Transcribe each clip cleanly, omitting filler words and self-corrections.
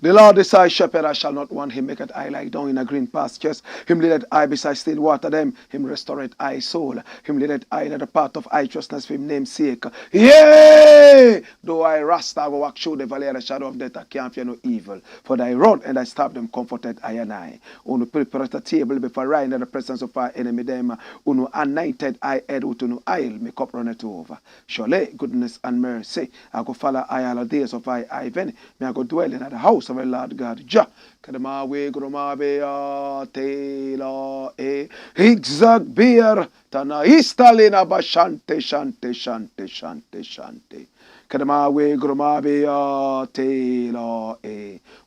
The Lord is thy shepherd, I shall not want. Him maketh I lie down in a green pastures. Him leadeth I beside still water them. Him restoreth I soul. Him leadeth I in the path of righteousness for him name's sake. Yea! Though I RASTA go walk through the valley of the shadow of death, I can't fear no evil. For thy rod and thy staff them comforted I and I. Unu prepareth a table before I in the presence of our enemy them. Unu anointed I head with unu oil, my cup runneth over. Surely goodness and mercy I go follow I all the days of I venny. May I go dwell in the house of the Lord God. Ja, kadama we groma be tela higzag beer tana istalina ba shante shante shante shante shante. Kadama we groma be tela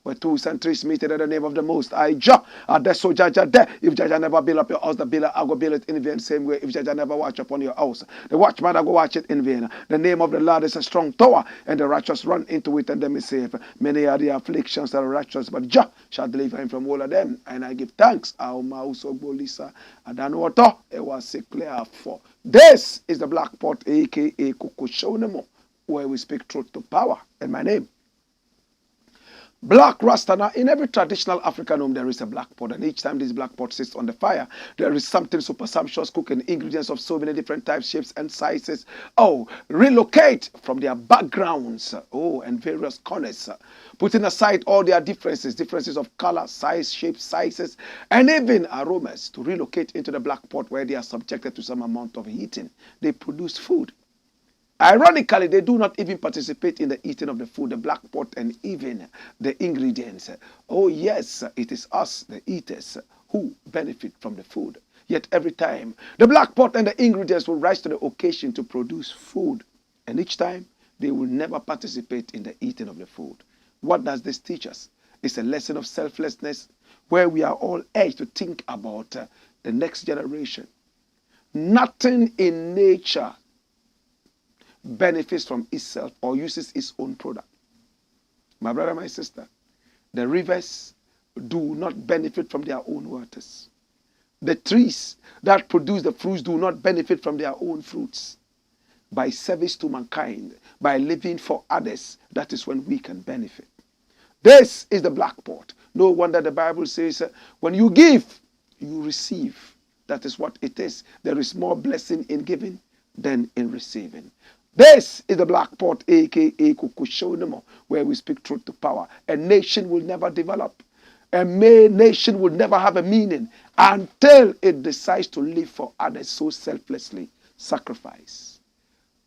where two centuries meet in the name of the Most High Jah. That's so Jaja there. If Jaja never build up your house, the builder I go build it in vain. Same way, if Jaja never watch upon your house, the watchman I go watch it in vain. The name of the Lord is a strong tower, and the righteous run into it and them is safe. Many are the afflictions that are righteous, but Jah shall deliver him from all of them. And I give thanks. It was clear for. This is the Black Pot, aka Kukushonemo, where we speak truth to power. And my name, Black Rasta. Now, in every traditional African home, there is a black pot, and each time this black pot sits on the fire, there is something super sumptuous cooking, ingredients of so many different types, shapes, and sizes. Oh, relocate from their backgrounds, and various corners, putting aside all their differences of color, size, shape, sizes, and even aromas, to relocate into the black pot where they are subjected to some amount of heating. They produce food. Ironically, they do not even participate in the eating of the food, the black pot, and even the ingredients. Oh yes, it is us, the eaters, who benefit from the food. Yet every time, the black pot and the ingredients will rise to the occasion to produce food. And each time, they will never participate in the eating of the food. What does this teach us? It's a lesson of selflessness, where we are all urged to think about the next generation. Nothing in nature benefits from itself or uses its own product. My brother, my sister, the rivers do not benefit from their own waters. The trees that produce the fruits do not benefit from their own fruits. By service to mankind, by living for others, that is when we can benefit. This is the black pot. No wonder the Bible says, when you give, you receive. That is what it is. There is more blessing in giving than in receiving. This is the black pot, aka Kukushonemo, where we speak truth to power. A nation will never develop. A nation will never have a meaning until it decides to live for others so selflessly. Sacrifice.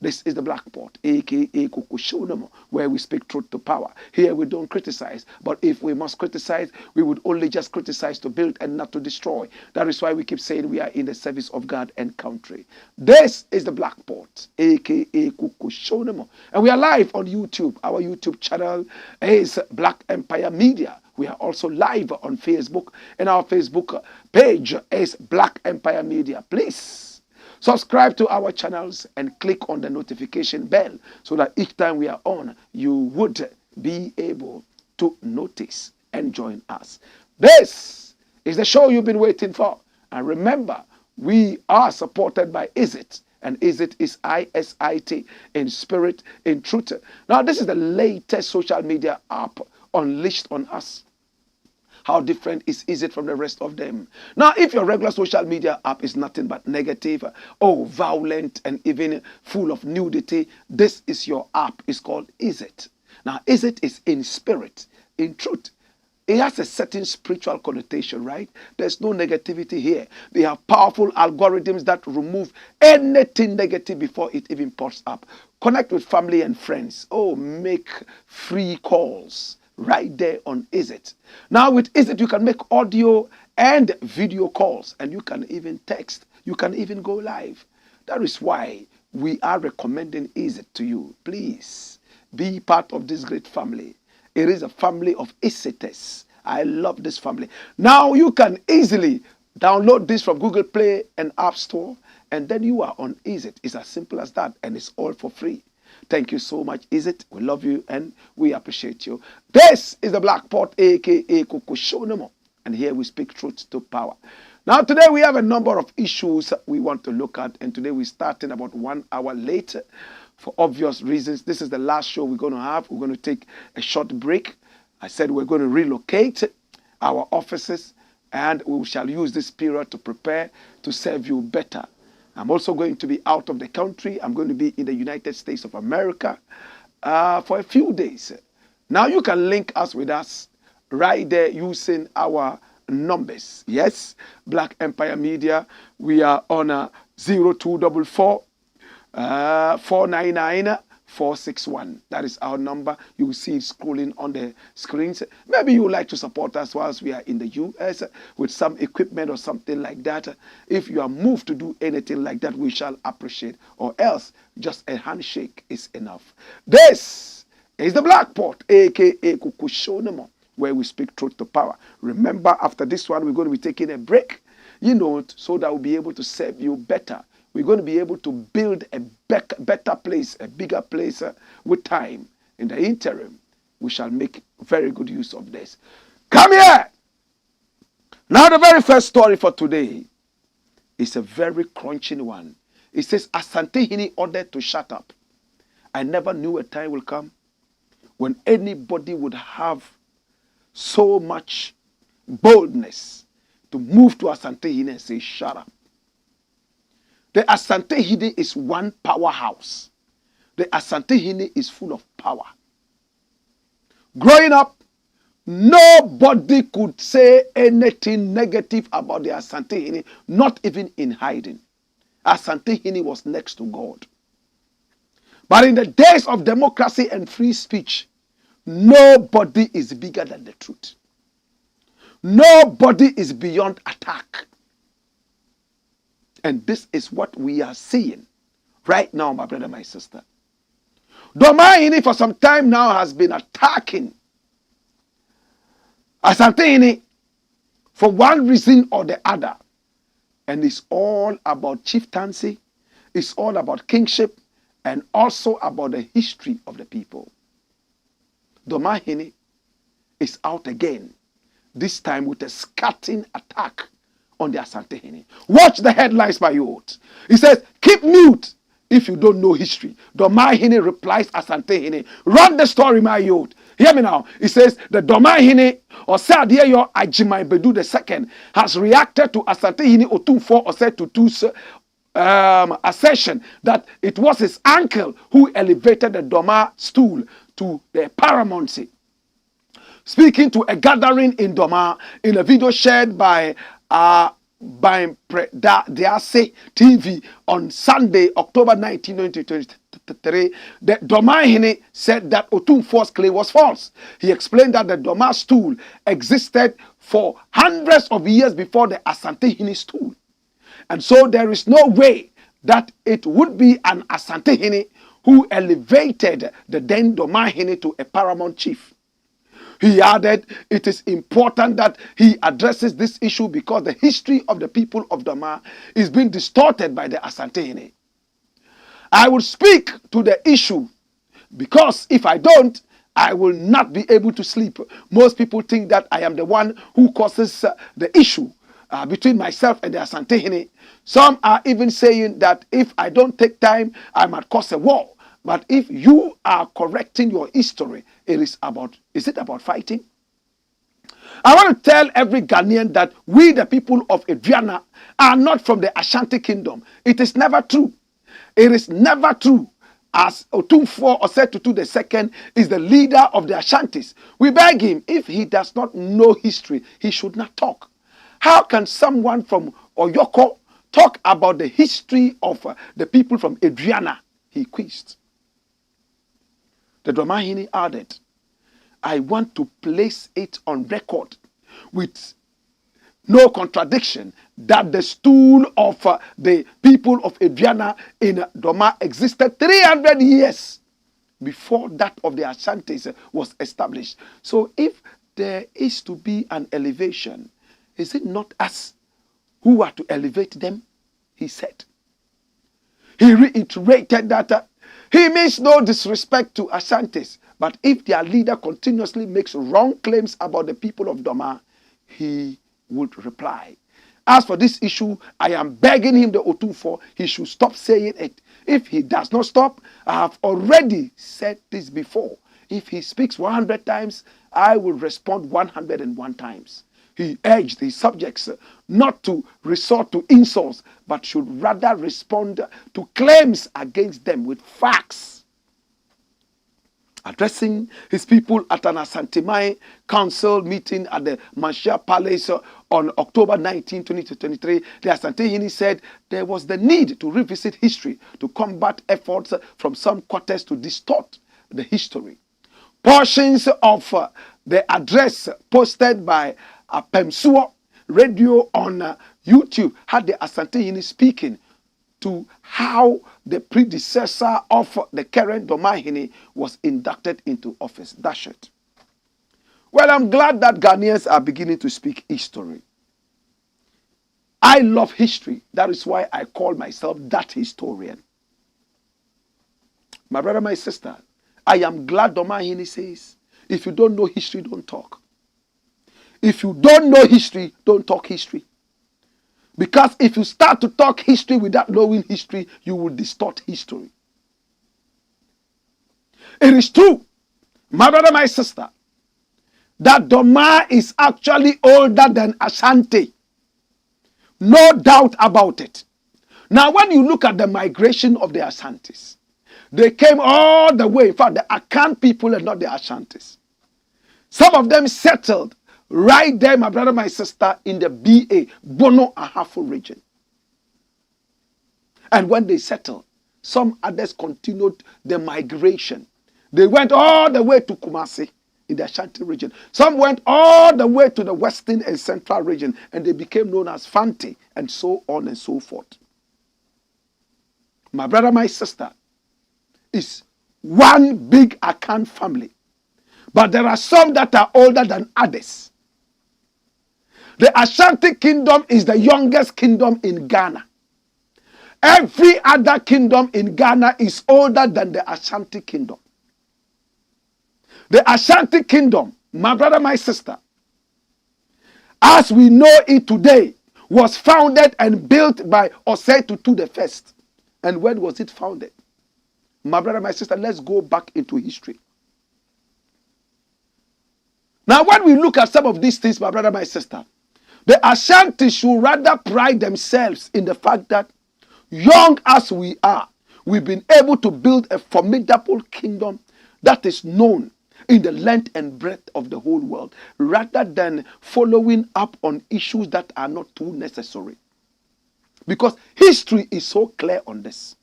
This is the black pot, aka Kukushonemo, where we speak truth to power. Here we don't criticize, but if we must criticize, we would only just criticize to build and not to destroy. That is why we keep saying we are in the service of God and country. This is the black pot, aka Kukushonemo, and we are live on YouTube. Our YouTube channel is Black Empire Media. We are also live on Facebook, and our Facebook page is Black Empire Media. Please subscribe to our channels and click on the notification bell so that each time we are on, you would be able to notice and join us. This is the show you've been waiting for. And remember, we are supported by ISIT. And ISIT is ISIT, in spirit, in truth. Now, this is the latest social media app unleashed on us. How different is it from the rest of them? Now, if your regular social media app is nothing but negative, violent, and even full of nudity, this is your app. It's called ISIT. Now, ISIT is in spirit, in truth. It has a certain spiritual connotation, right? There's no negativity here. They have powerful algorithms that remove anything negative before it even pops up. Connect with family and friends. Oh, make free calls right there on Is It. Now with Is It, you can make audio and video calls, and you can even text. You can even go live. That is why we are recommending Is It to you. Please be part of this great family. It is a family of Is-Iters. I love this family. Now you can easily download this from Google Play and App Store, and then you are on Is It. It's as simple as that, and it's all for free. Thank you so much, Is It. We love you and we appreciate you. This is the Blakk Pot, aka Kukushonomo, and here we speak truth to power. Now today we have a number of issues we want to look at, and today we're starting about 1 hour later. For obvious reasons, this is the last show we're going to have. We're going to take a short break. I said we're going to relocate our offices, and we shall use this period to prepare to serve you better. I'm also going to be out of the country. I'm going to be in the United States of America for a few days. Now you can link us with us right there using our numbers. Yes, Black Empire Media. We are on 0244 499 461. That is our number. You will see it scrolling on the screens. Maybe you would like to support us whilst we are in the US with some equipment or something like that. If you are moved to do anything like that, we shall appreciate. Or else, just a handshake is enough. This is the Blakk Pot, aka Kukushonomo, where we speak truth to power. Remember, after this one, we're going to be taking a break, so that we'll be able to serve you better. We're going to be able to build a better place, a bigger place with time. In the interim, we shall make very good use of this. Come here! Now the very first story for today is a very crunching one. It says, Asantehene ordered to shut up. I never knew a time will come when anybody would have so much boldness to move to Asantehene and say, shut up. The Asantehene is one powerhouse. The Asantehene is full of power. Growing up, nobody could say anything negative about the Asantehene, not even in hiding. Asantehene was next to God. But in the days of democracy and free speech, nobody is bigger than the truth. Nobody is beyond attack. And this is what we are seeing right now, my brother, my sister. Domahini for some time now has been attacking Asantehene for one reason or the other. And it's all about chieftaincy, it's all about kingship, and also about the history of the people. Domahini is out again, this time with a scathing attack on the Asantehene. Watch the headlines, my youth. He says, keep mute if you don't know history. Domahini replies Asantehene. Run the story, my youth. Hear me now. He says, the Domahini, or Sadiayo Ajimabedu II, has reacted to Asantehene Otumfuo Osetutu's assertion that it was his uncle who elevated the Doma stool to the paramountcy. Speaking to a gathering in Doma, in a video shared by Diase TV on Sunday, October 19, 2023, the Domahini said that Otumfuo's claim was false. He explained that the Doma stool existed for hundreds of years before the Asantehene stool. And so there is no way that it would be an Asantehene who elevated the then Domahini to a paramount chief. He added, it is important that he addresses this issue because the history of the people of Doma is being distorted by the Asantehene. I will speak to the issue because if I don't, I will not be able to sleep. Most people think that I am the one who causes the issue between myself and the Asantehene. Some are even saying that if I don't take time, I might cause a war. But if you are correcting your history, is it about fighting? I want to tell every Ghanaian that we, the people of Adriana, are not from the Ashanti kingdom. It is never true. It is never true. as Otumfuo Osei the second is the leader of the Ashantis, we beg him, if he does not know history, he should not talk. How can someone from Oyoko talk about the history of the people from Adriana? He quizzed. The Domahini added, I want to place it on record with no contradiction that the stool of the people of Adriana in Doma existed 300 years before that of the Ashantis was established. So if there is to be an elevation, is it not us who are to elevate them? He said. He reiterated that he means no disrespect to Ashantis, but if their leader continuously makes wrong claims about the people of Doma, he would reply. As for this issue, I am begging him, the Otumfuo, he should stop saying it. If he does not stop, I have already said this before. If he speaks 100 times, I will respond 101 times. He urged his subjects not to resort to insults, but should rather respond to claims against them with facts. Addressing his people at an Asantehene council meeting at the Manshia Palace on October 19, 2023, the Asantehene said there was the need to revisit history to combat efforts from some quarters to distort the history. Portions of the address posted by Pemsuo Radio on YouTube had the Asantehene speaking to how the predecessor of the current Domahini was inducted into office. That's it. Well, I'm glad that Ghanaians are beginning to speak history. I love history. That is why I call myself that historian. My brother, my sister, I am glad Domahini says, if you don't know history, don't talk. If you don't know history, don't talk history. Because if you start to talk history without knowing history, you will distort history. It is true, my brother, my sister, that Doma is actually older than Ashanti. No doubt about it. Now, when you look at the migration of the Ashantis, they came all the way. In fact, the Akan people are not the Ashantis. Some of them settled right there, my brother, my sister, in the BA, Bono Ahafo region. And when they settled, some others continued the migration. They went all the way to Kumasi in the Ashanti region. Some went all the way to the western and central region, and they became known as Fanti, and so on and so forth. My brother, my sister, is one big Akan family. But there are some that are older than others. The Ashanti kingdom is the youngest kingdom in Ghana. Every other kingdom in Ghana is older than the Ashanti kingdom. The Ashanti kingdom, my brother, my sister, as we know it today, was founded and built by Osei the first. And when was it founded? My brother, my sister, let's go back into history. Now, when we look at some of these things, my brother, my sister, the Ashanti should rather pride themselves in the fact that, young as we are, we've been able to build a formidable kingdom that is known in the length and breadth of the whole world, rather than following up on issues that are not too necessary. Because history is so clear on this.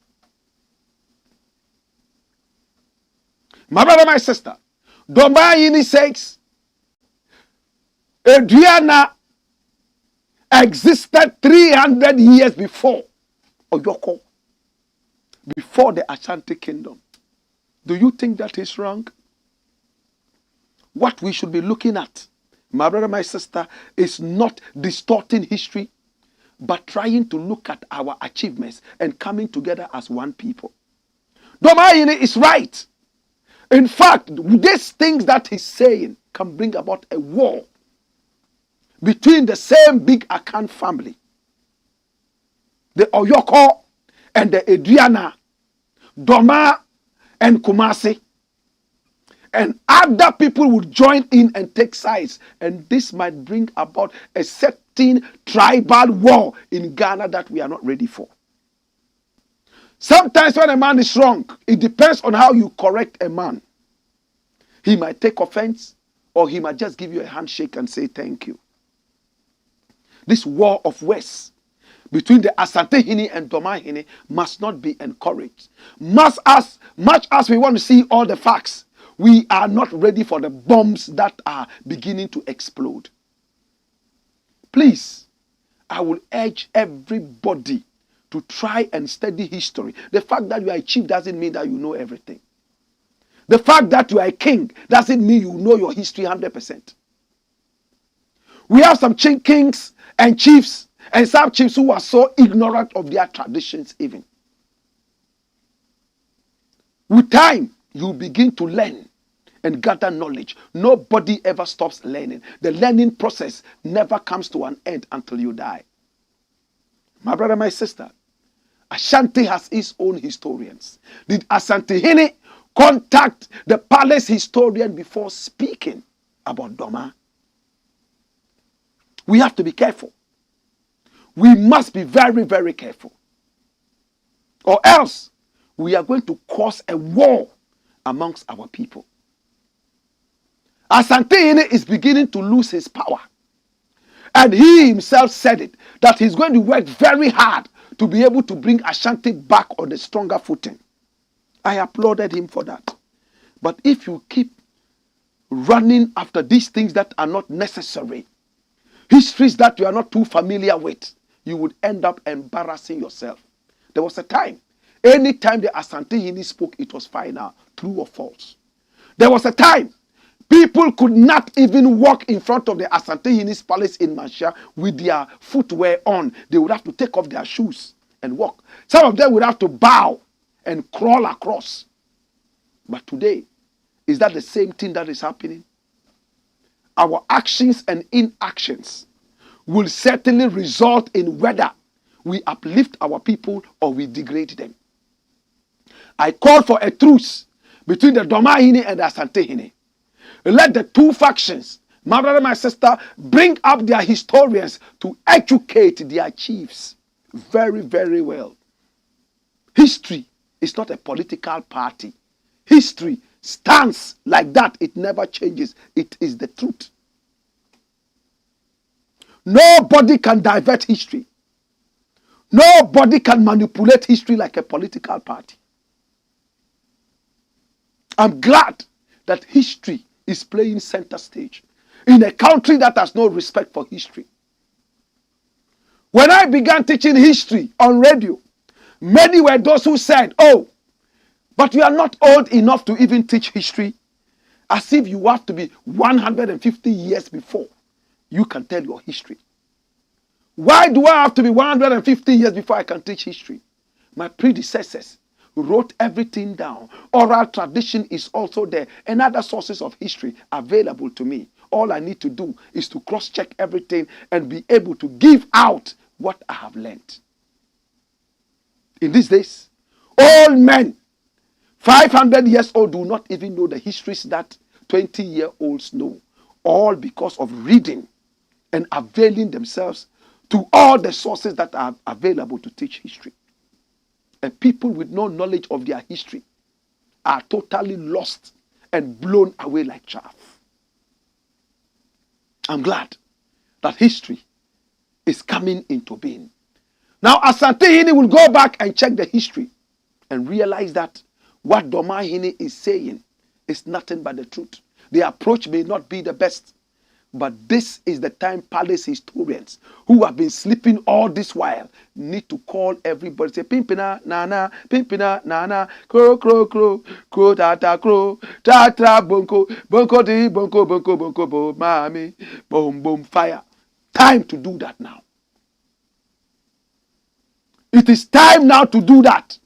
My brother, my sister, Domahini says, Adriana existed 300 years before Oyoko, before the Ashanti kingdom. Do you think that is wrong? What we should be looking at, my brother, my sister, is not distorting history, but trying to look at our achievements and coming together as one people. Domahini is right. In fact, these things that he's saying can bring about a war between the same big Akan family, the Oyoko and the Adriana, Doma and Kumasi. And other people would join in and take sides. And this might bring about a certain tribal war in Ghana that we are not ready for. Sometimes when a man is wrong, it depends on how you correct a man. He might take offense, or he might just give you a handshake and say thank you. This war of words between the Asantehene and Domahene must not be encouraged. Much as we want to see all the facts, we are not ready for the bombs that are beginning to explode. Please, I will urge everybody to try and study history. The fact that you are a chief doesn't mean that you know everything. The fact that you are a king doesn't mean you know your history 100%. We have some kings and chiefs and some chiefs who are so ignorant of their traditions even. With time, you begin to learn and gather knowledge. Nobody ever stops learning. The learning process never comes to an end until you die. My brother, my sister, Ashanti has its own historians. Did Asantehene contact the palace historian before speaking about Doma? We have to be careful. We must be very, very careful. Or else we are going to cause a war amongst our people. Asantehene is beginning to lose his power. And he himself said it, that he's going to work very hard to be able to bring Ashanti back on a stronger footing. I applauded him for that. But if you keep running after these things that are not necessary, histories that you are not too familiar with, you would end up embarrassing yourself. There was a time, anytime the Asantehene spoke, it was final, true or false. There was a time, people could not even walk in front of the Asantehene's palace in Mansia with their footwear on. They would have to take off their shoes and walk. Some of them would have to bow and crawl across. But today, is that the same thing that is happening? Our actions and inactions will certainly result in whether we uplift our people or we degrade them. I call for a truce between the Domahene and the Asantehene. Let the two factions, my brother, my sister, bring up their historians to educate their chiefs very, very well. History is not a political party. History stands like that. It never changes. It is the truth. Nobody can divert history. Nobody can manipulate history like a political party. I'm glad that history is playing center stage in a country that has no respect for history. When I began teaching history on radio, many were those who said, oh, but you are not old enough to even teach history. As if you have to be 150 years before you can tell your history. Why do I have to be 150 years before I can teach history? My predecessors wrote everything down. Oral tradition is also there, and other sources of history available to me. All I need to do is to cross-check everything and be able to give out what I have learned. In these days, all men 500 years old do not even know the histories that 20-year-olds know. All because of reading and availing themselves to all the sources that are available to teach history. And people with no knowledge of their history are totally lost and blown away like chaff. I'm glad that history is coming into being. Now, Asantehene will go back and check the history and realize that what Domahene is saying is nothing but the truth. The approach may not be the best, but this is the time palace historians who have been sleeping all this while need to call everybody, say, pimpina, nana, crow, crow, crow, crow, tata, bonko, bonko, di, bonko, bonko, bonko, bo, mami, boom, boom, fire. Time to do that now. It is time now to do that.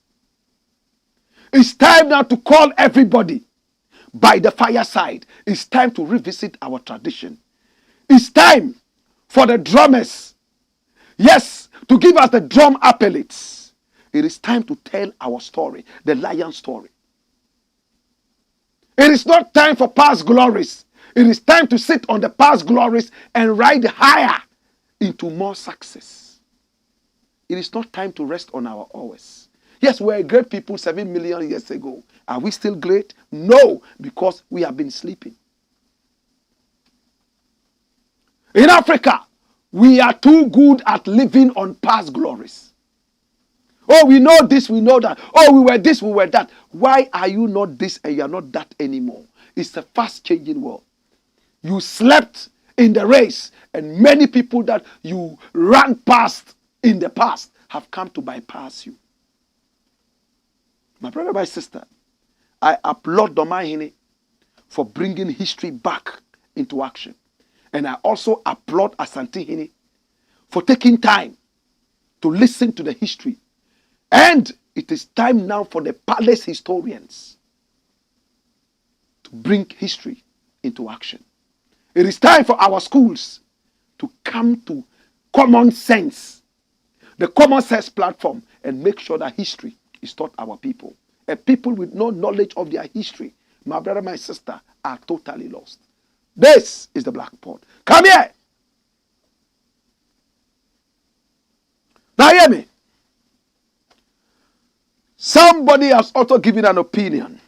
It's time now to call everybody by the fireside. It's time to revisit our tradition. It's time for the drummers, yes, to give us the drum appellates. It is time to tell our story, the lion story. It is not time for past glories. It is time to sit on the past glories and ride higher into more success. It is not time to rest on our oars. Yes, we're great people 7 million years ago. Are we still great? No, because we have been sleeping. In Africa, we are too good at living on past glories. Oh, we know this, we know that. Oh, we were this, we were that. Why are you not this and you are not that anymore? It's a fast-changing world. You slept in the race, and many people that you ran past in the past have come to bypass you. My brother, my sister, I applaud Domahine for bringing history back into action. And I also applaud Asantehene for taking time to listen to the history. And it is time now for the palace historians to bring history into action. It is time for our schools to come to common sense, the common sense platform, and make sure that history is taught our people. And people with no knowledge of their history, my brother, my sister, are totally lost. This is the Blackboard. Come here. Now hear me. Somebody has also given an opinion.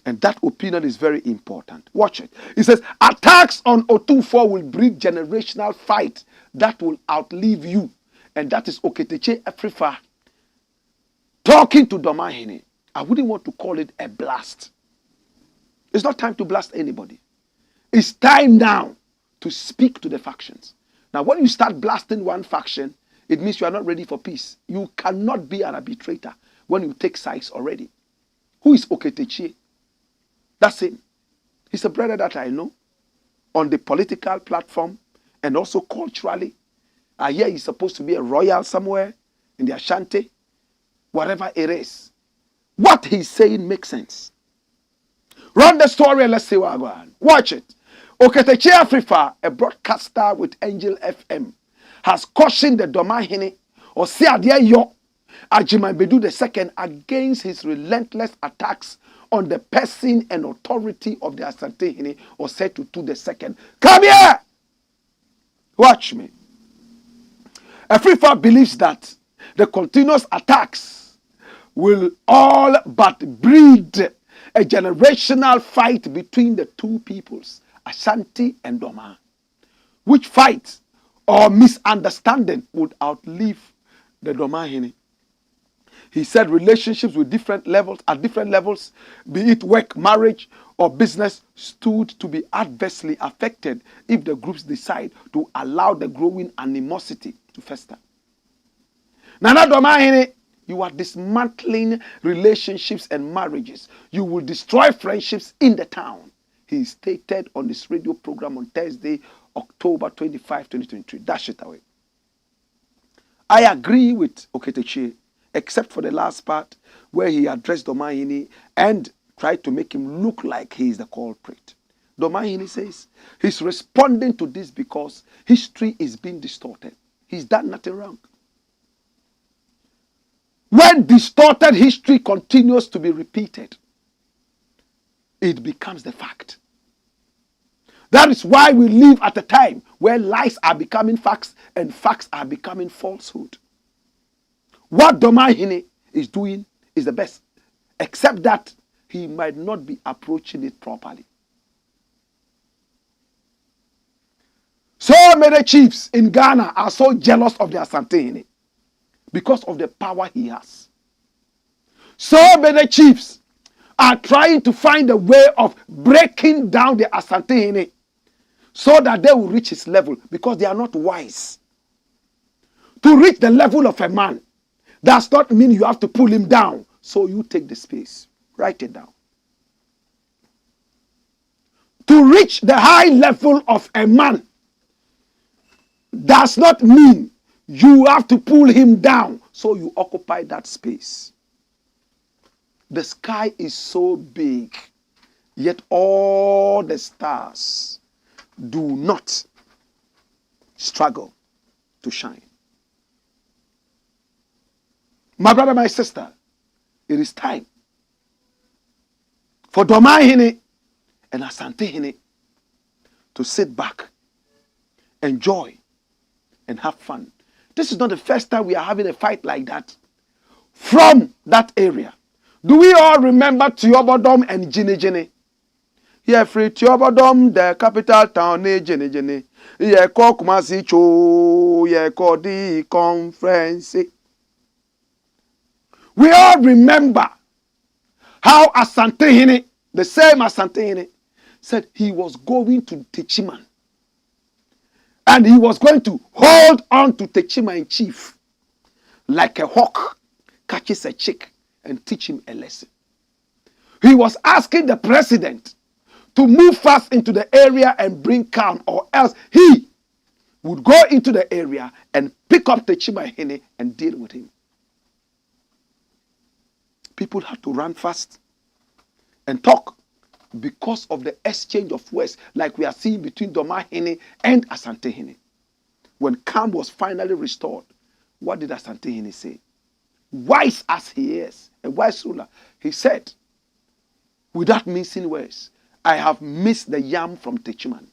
And that opinion is very important. Watch it. It says, attacks on Otunfo will breed generational fight that will outlive you. And that is Oketeche Afrifa talking to Domahine. I wouldn't want to call it a blast. It's not time to blast anybody. It's time now to speak to the factions. Now, when you start blasting one faction, it means you are not ready for peace. You cannot be an arbitrator when you take sides already. Who is Oketeche? That's him. He's a brother that I know on the political platform and also culturally. I hear he's supposed to be a royal somewhere in the Ashanti, whatever it is. What he's saying makes sense. Run the story and let's see what goes on. Watch it. Oketeche Afrifa, a broadcaster with Angel FM, has cautioned the Domahine or Siadia Yo Ajimabedu II against his relentless attacks on the person and authority of the Asantehene or Setu II. Come here! Watch me. Afrifa believes that the continuous attacks will all but breed a generational fight between the two peoples, Ashanti and Doma, which fight or misunderstanding would outlive the Domahine. He said relationships with different levels, at different levels, be it work, marriage, or business, stood to be adversely affected if the groups decide to allow the growing animosity to fester. Nana Domahine, you are dismantling relationships and marriages. You will destroy friendships in the town. He stated on this radio program on Thursday, October 25, 2023. Dash it away. I agree with Oketeche, except for the last part where he addressed Domahine and tried to make him look like he is the culprit. Domahine says he's responding to this because history is being distorted. He's done nothing wrong. When distorted history continues to be repeated, it becomes the fact. That is why we live at a time where lies are becoming facts and facts are becoming falsehood. What Domahine is doing is the best, except that he might not be approaching it properly. So many chiefs in Ghana are so jealous of the Asantehene because of the power he has. So many chiefs are trying to find a way of breaking down the Asantehene so that they will reach his level because they are not wise. To reach the level of a man does not mean you have to pull him down. So you take the space. Write it down. To reach the high level of a man does not mean you have to pull him down. So you occupy that space. The sky is so big, yet all the stars do not struggle to shine. My brother, my sister, it is time for Domahine and Asantehene to sit back, enjoy, and have fun. This is not the first time we are having a fight like that. from that area. Do we all remember Tiobodom and Jini? Yeah, free Tiobodom, the capital town, Jini. Yeah, Kumasi Cho, yeah, the conference. We all remember how Asantehene, the same Asantehene, said he was going to Techiman. And he was going to hold on to Techiman in chief like a hawk catches a chick and teach him a lesson. He was asking the president to move fast into the area and bring calm, or else he would go into the area and pick up Techiman and deal with him. People had to run fast and talk because of the exchange of words like we are seeing between Domahene and Asantehene. When calm was finally restored, what did Asantehene say? Wise as he is, a wise ruler, he said, without mincing words, I have missed the yam from Techiman.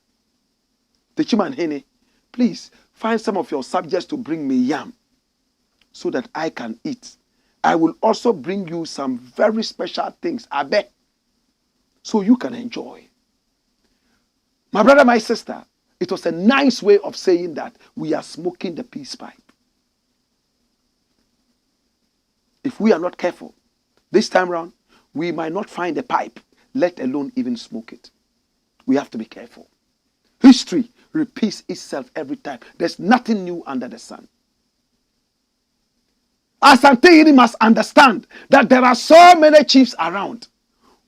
Techiman Hene, please find some of your subjects to bring me yam so that I can eat. I will also bring you some very special things, Abe, so you can enjoy. My brother, my sister, it was a nice way of saying that we are smoking the peace pipe. If we are not careful, this time around, we might not find a pipe, let alone even smoke it. We have to be careful. History repeats itself every time. There's nothing new under the sun. Asantehene must understand that there are so many chiefs around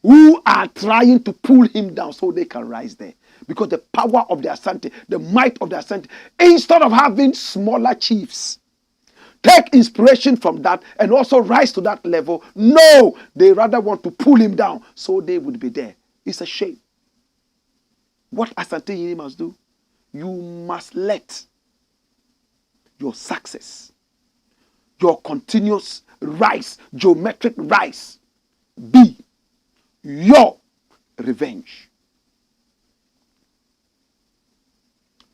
who are trying to pull him down so they can rise there. Because the power of the Asante, the might of the Asante, instead of having smaller chiefs, take inspiration from that and also rise to that level. No, they rather want to pull him down so they would be there. It's a shame. What Asantehene must do? You must let your success, your continuous rise, geometric rise, be your revenge.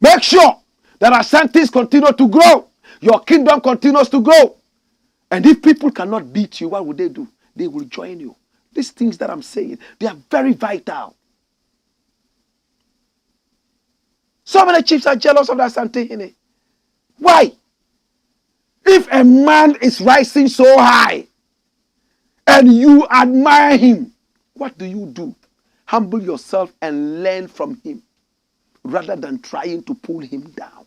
Make sure that Asantes continue to grow. Your kingdom continues to grow. And if people cannot beat you, what would they do? They will join you. These things that I'm saying, they are very vital. So many chiefs are jealous of the Asantehene. Why? If a man is rising so high and you admire him, what do? Humble yourself and learn from him rather than trying to pull him down.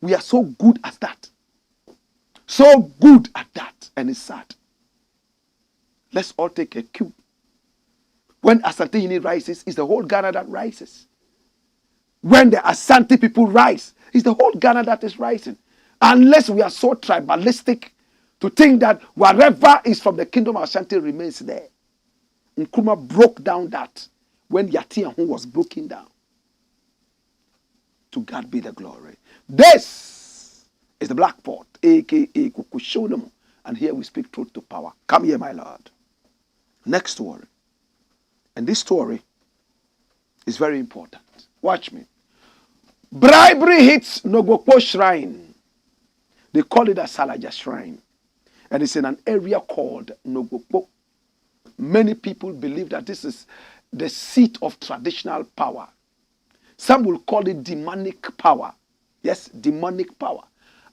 We are so good at that. So good at that. And it's sad. Let's all take a cue. When Asantehene rises, it's the whole Ghana that rises. When the Asante people rise, it's the whole Ghana that is rising. Unless we are so tribalistic to think that whatever is from the kingdom of Asante remains there. Nkrumah broke down that when Yatiahu was broken down. To God be the glory. This is the Black Pot, a.k.a. Kukushonum. And here we speak truth to power. Come here, my Lord. Next story. And this story is very important. Watch me. Bribery hits Nogokpo shrine. They call it a Salaja shrine. And it's in an area called Nogokpo. Many people believe that this is the seat of traditional power. Some will call it demonic power. Yes, demonic power.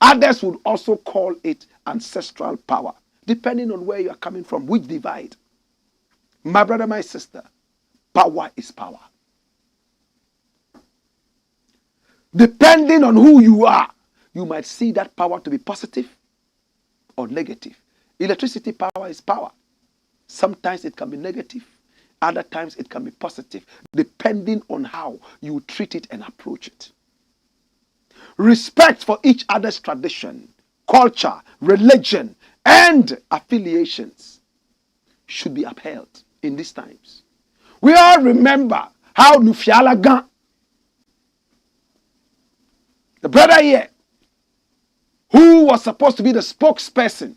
Others would also call it ancestral power, depending on where you are coming from, which divide. My brother, my sister, power is power. Depending on who you are, you might see that power to be positive or negative. Electricity power is power. Sometimes it can be negative. Other times it can be positive, depending on how you treat it and approach it. Respect for each other's tradition, culture, religion, and affiliations should be upheld in these times. We all remember how Nufialagan, the brother here, who was supposed to be the spokesperson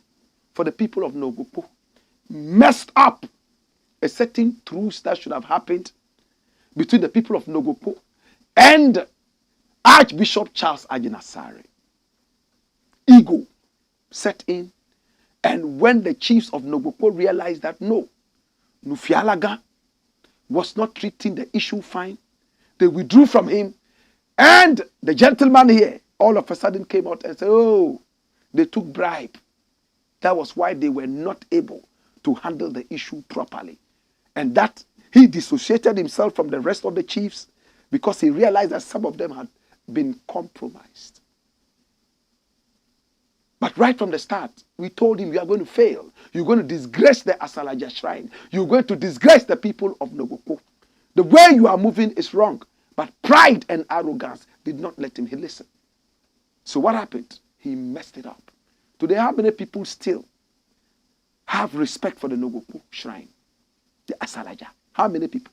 for the people of Nogokpo, messed up a certain truce that should have happened between the people of Nogokpo and Archbishop Charles Agyinasare. Ego set in, And when the chiefs of Nogokpo realized that no, Nufialaga was not treating the issue fine, they withdrew from him. And the gentleman here all of a sudden came out and said, oh, they took bribe. That was why they were not able to handle the issue properly. And that he dissociated himself from the rest of the chiefs because he realized that some of them had been compromised. But right from the start, we told him, you are going to fail. You're going to disgrace the Asalaja shrine. You're going to disgrace the people of Nogokpo. The way you are moving is wrong. But pride and arrogance did not let him listen. So what happened? He messed it up. Today, how many people still have respect for the Nogokpo shrine? The Asalaja. How many people?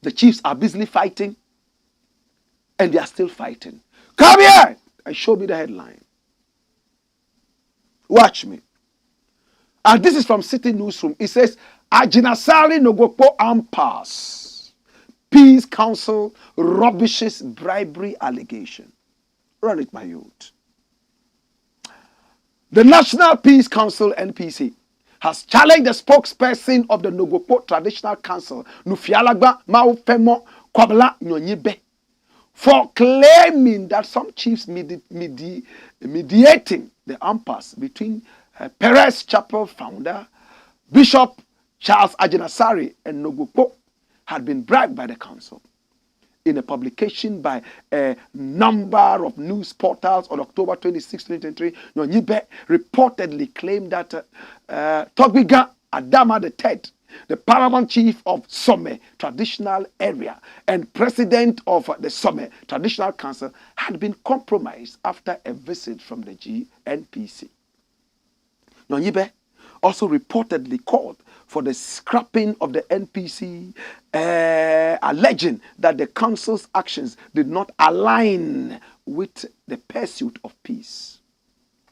The chiefs are busily fighting, and they are still fighting. Come here and show me the headline. Watch me. And this is from City Newsroom. It says, Ajinasari Nogokpo Ampas. Peace Council rubbishes bribery allegation. Run it, my youth. The National Peace Council, NPC, has challenged the spokesperson of the Nogokpo Traditional Council, Nufialagba Maufemo Kwabla Nyonyibe, for claiming that some chiefs mediating the impasse between Perez Chapel founder Bishop Charles Ajinasari and Nogokpo had been bribed by the council. In a publication by a number of news portals on October 26, 2023, Nyonyibe reportedly claimed that Togbiga Adama III, the paramount chief of Some traditional area and president of the Some Traditional Council, had been compromised after a visit from the GNPC. Nyonyibe also reportedly called for the scrapping of the NPC, alleging that the council's actions did not align with the pursuit of peace.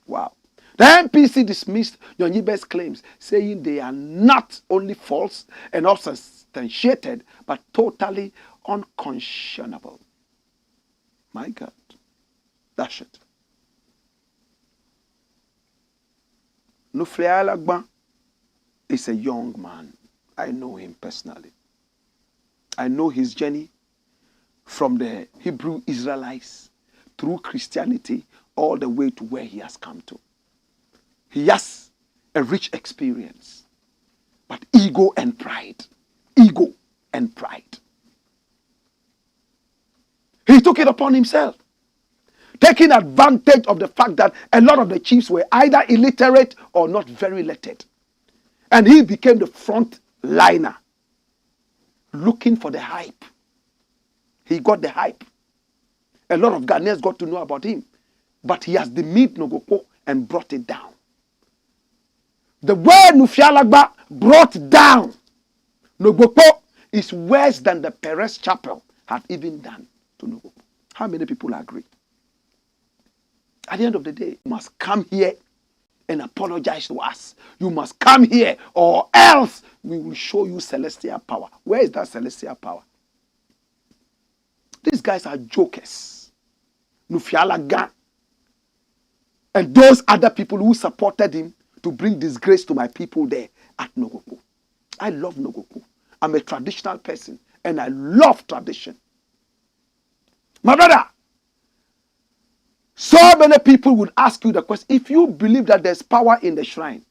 Wow. The NPC dismissed Nyonyibe's claims, saying they are not only false and unsubstantiated, but totally unconscionable. My God. That's it. Nuflealagba is a young man. I know him personally. I know his journey from the Hebrew Israelites through Christianity all the way to where he has come to. He has a rich experience, but ego and pride. Ego and pride. He took it upon himself, taking advantage of the fact that a lot of the chiefs were either illiterate or not very lettered. And he became the front liner, looking for the hype. He got the hype. A lot of Ghanaians got to know about him. But he has demeaned Nogokpo and brought it down. The way Nufialagba brought down Nogokpo is worse than the Perez Chapel had even done to Nogokpo. How many people agree? At the end of the day, you must come here and apologize to us. You must come here or else we will show you celestial power. Where is that celestial power? These guys are jokers. Nufialaga and those other people who supported him to bring disgrace to my people there at Nogokpo. I love Nogokpo. I'm a traditional person and I love tradition. My brother, so many people would ask you the question, if you believe that there's power in the shrine,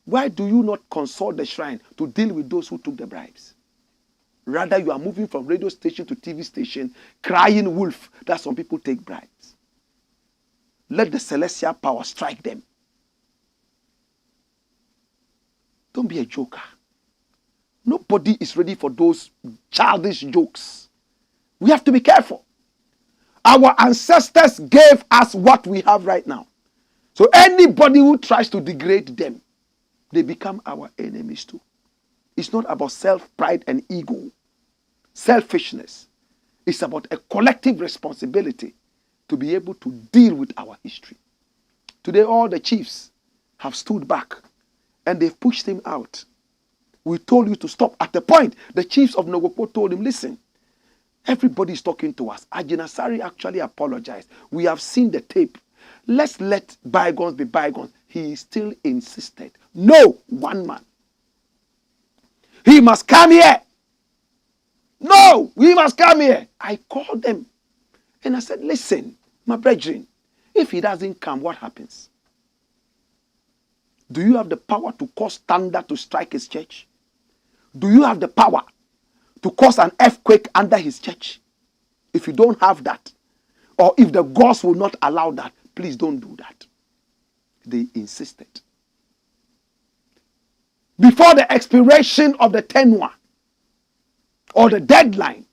why do you not consult the shrine to deal with those who took the bribes? Rather, you are moving from radio station to TV station, crying wolf that some people take bribes. Let the celestial power strike them. Don't be a joker. Nobody is ready for those childish jokes. We have to be careful. Our ancestors gave us what we have right now. So anybody who tries to degrade them, they become our enemies too. It's not about self-pride and ego, selfishness. It's about a collective responsibility to be able to deal with our history. Today, all the chiefs have stood back and they've pushed him out. We told you to stop. At the point, the chiefs of Nogokpo told him, listen, everybody is talking to us. Ajinasari actually apologized. We have seen the tape. Let's let bygones be bygones. he still insisted. No, one man. He must come here. No, we must come here. I called them and I said, listen, my brethren, if he doesn't come, what happens? Do you have the power to cause thunder to strike his church? Do you have the power to cause an earthquake under his church? If you don't have that, or if the gods will not allow that, please don't do that. They insisted. Before the expiration of the tenure or the deadline,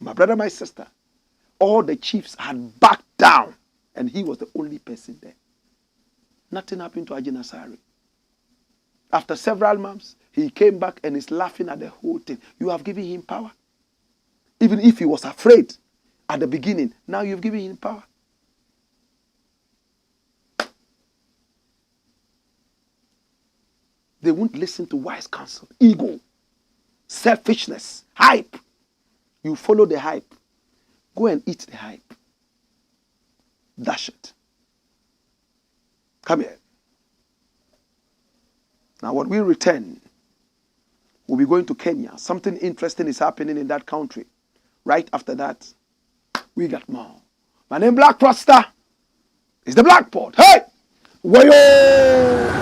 my brother, my sister, all the chiefs had backed down and he was the only person there. Nothing happened to Ajinasari. After several months, he came back and is laughing at the whole thing. You have given him power. Even if he was afraid at the beginning, now you've given him power. They won't listen to wise counsel. Ego, selfishness, hype. You follow the hype. Go and eat the hype. Dash it. Come here. Now when we return, we'll be going to Kenya. Something interesting is happening in that country. Right after that, we got more. My name Blakk Rasta. It's the Black Pot. Hey! Wayo!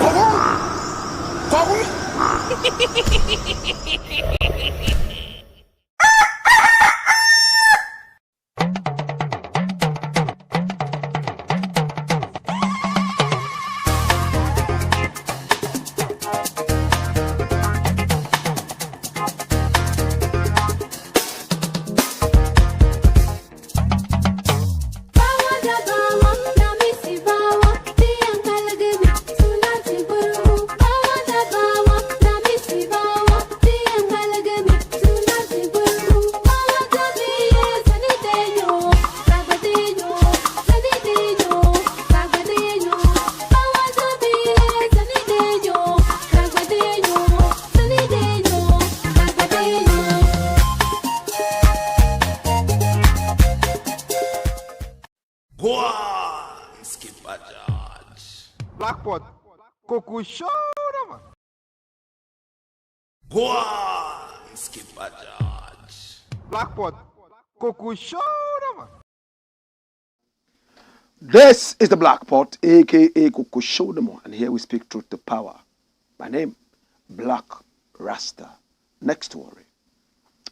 Blackpot, Koku Shorama. Blackpot, Koku Shorama. This is the Black Pot, aka Kokushodemo, and here we speak truth to power. My name, Blakk Rasta. Next story.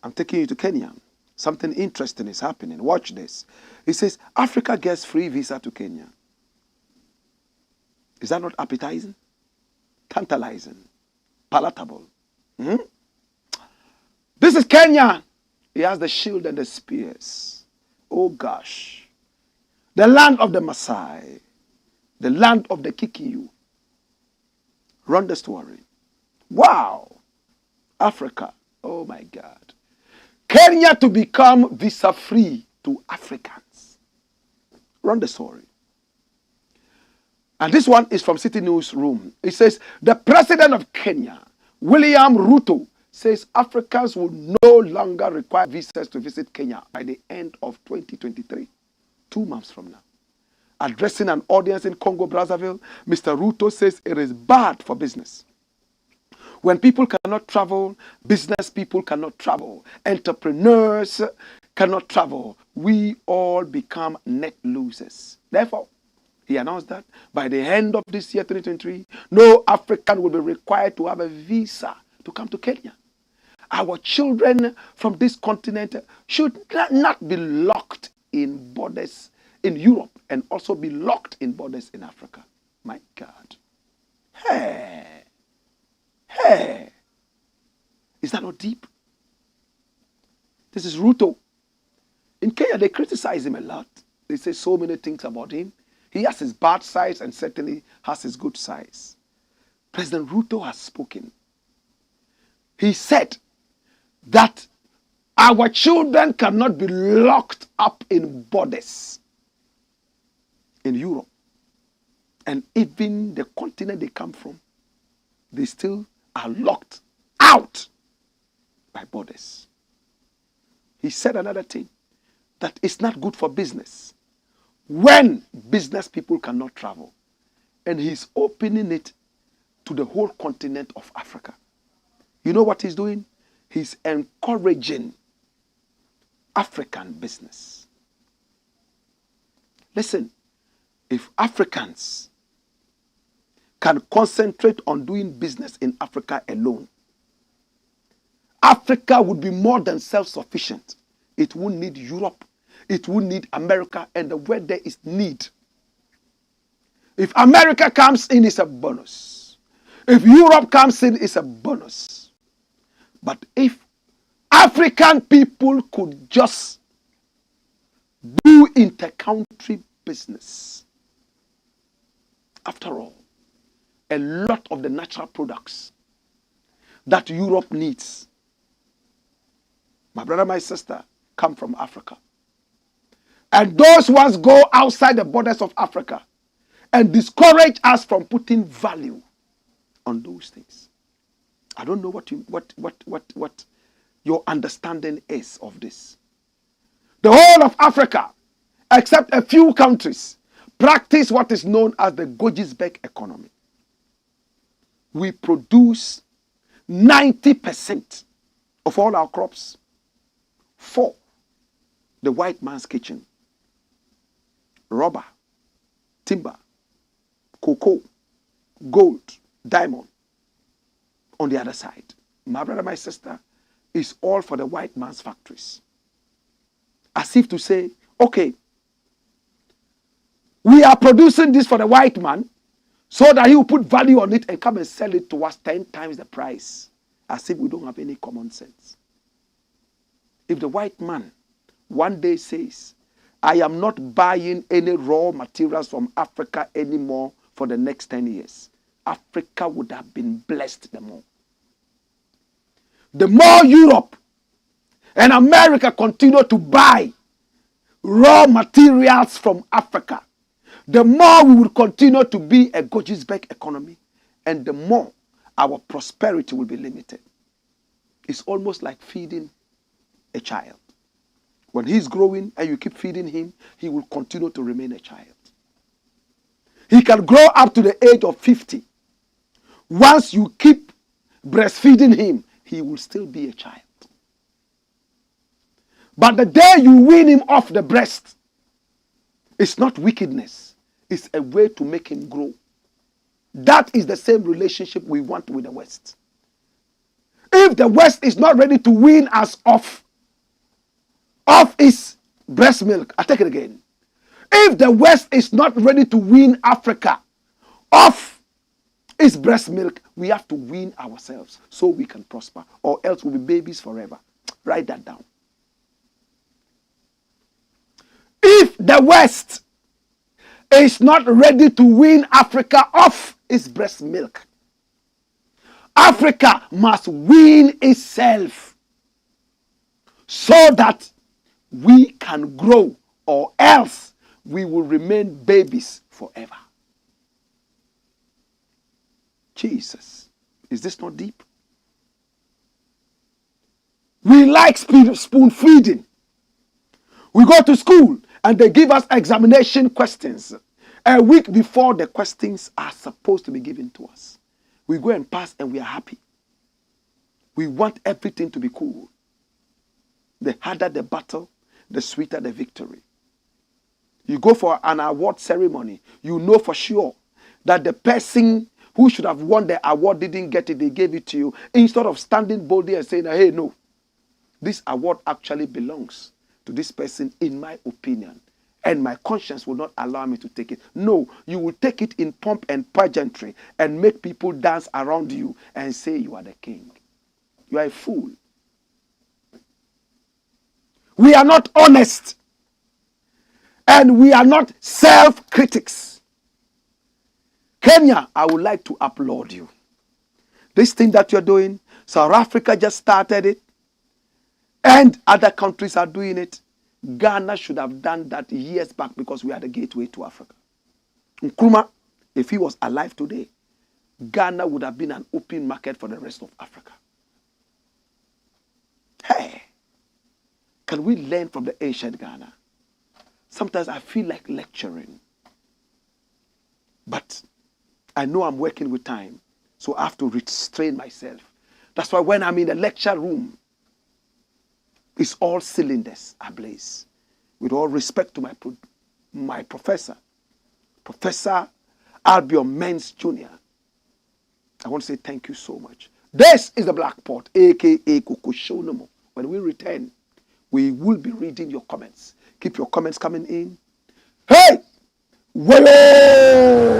I'm taking you to Kenya. Something interesting is happening. Watch this. It says Africa gets free visa to Kenya. Is that not appetizing? Tantalizing? Palatable? This is Kenya. He has the shield and the spears. Oh gosh. The land of the Maasai. The land of the Kikiyu. Run the story. Wow. Africa. Oh my God. Kenya to become visa-free to Africans. Run the story. And this one is from City Newsroom. It says, the president of Kenya, William Ruto, says Africans will no longer require visas to visit Kenya by the end of 2023, 2 months from now. Addressing an audience in Congo, Brazzaville, Mr. Ruto says it is bad for business. When people cannot travel, business people cannot travel, entrepreneurs cannot travel, we all become net losers. Therefore, he announced that by the end of this year, 2023, no African will be required to have a visa to come to Kenya. Our children from this continent should not be locked in borders in Europe and also be locked in borders in Africa. My God. Hey. Is that not deep? This is Ruto. In Kenya, they criticize him a lot. They say so many things about him. He has his bad sides and certainly has his good sides. President Ruto has spoken. He said that our children cannot be locked up in borders in Europe. And even the continent they come from, they still are locked out by borders. He said another thing, that it's not good for business when business people cannot travel. and he's opening it to the whole continent of Africa. You know what he's doing? He's encouraging African business. Listen, if Africans can concentrate on doing business in Africa alone, Africa would be more than self-sufficient. It won't need Europe. It won't need America. And where there is need. If America comes in, it's a bonus. If Europe comes in, it's a bonus. But if African people could just do inter-country business, after all, a lot of the natural products that Europe needs, my brother, my sister, come from Africa. And those ones go outside the borders of Africa and discourage us from putting value on those things. I don't know what your understanding is of this. The whole of Africa, except a few countries, practice what is known as the Gojisberg economy. We produce 90% of all our crops for the white man's kitchen. Rubber, timber, cocoa, gold, diamond. On the other side, my brother, my sister, is all for the white man's factories. As if to say, okay, we are producing this for the white man so that he will put value on it and come and sell it to us 10 times the price. As if we don't have any common sense. If the white man one day says, I am not buying any raw materials from Africa anymore for the next 10 years, Africa would have been blessed the more. The more Europe and America continue to buy raw materials from Africa, the more we will continue to be a Gojisberg economy, and the more our prosperity will be limited. It's almost like feeding a child. When he's growing and you keep feeding him, he will continue to remain a child. He can grow up to the age of 50. Once you keep breastfeeding him, he will still be a child. But the day you wean him off the breast, it's not wickedness. It's a way to make him grow. That is the same relationship we want with the West. If the West is not ready to wean us off its breast milk, I take it again. If the West is not ready to wean Africa off its breast milk, we have to wean ourselves so we can prosper, or else we'll be babies forever. Write that down. If the West is not ready to wean Africa off its breast milk, Africa must wean itself so that we can grow, or else we will remain babies forever. Jesus, is this not deep? We like spoon feeding. We go to school and they give us examination questions a week before the questions are supposed to be given to us. We go and pass and we are happy. We want everything to be cool. The harder the battle, the sweeter the victory. You go for an award ceremony, you know for sure that the person who should have won the award didn't get it, they gave it to you. Instead of standing boldly and saying, hey, no, this award actually belongs to this person in my opinion, and my conscience will not allow me to take it. No, you will take it in pomp and pageantry and make people dance around you and say you are the king. You are a fool. We are not honest, and we are not self-critics. Kenya, I would like to applaud you. This thing that you're doing, South Africa just started it, and other countries are doing it. Ghana should have done that years back because we are the gateway to Africa. Nkrumah, if he was alive today, Ghana would have been an open market for the rest of Africa. Hey, can we learn from the ancient Ghana? Sometimes I feel like lecturing. But I know I'm working with time, so I have to restrain myself. That's why when I'm in the lecture room, it's all cylinders ablaze. With all respect to my professor, Professor Albion Mens Jr., I want to say thank you so much. This is the Black Pot, a.k.a. Kokoshonomo. When we return, we will be reading your comments. Keep your comments coming in. Hey! Wayo!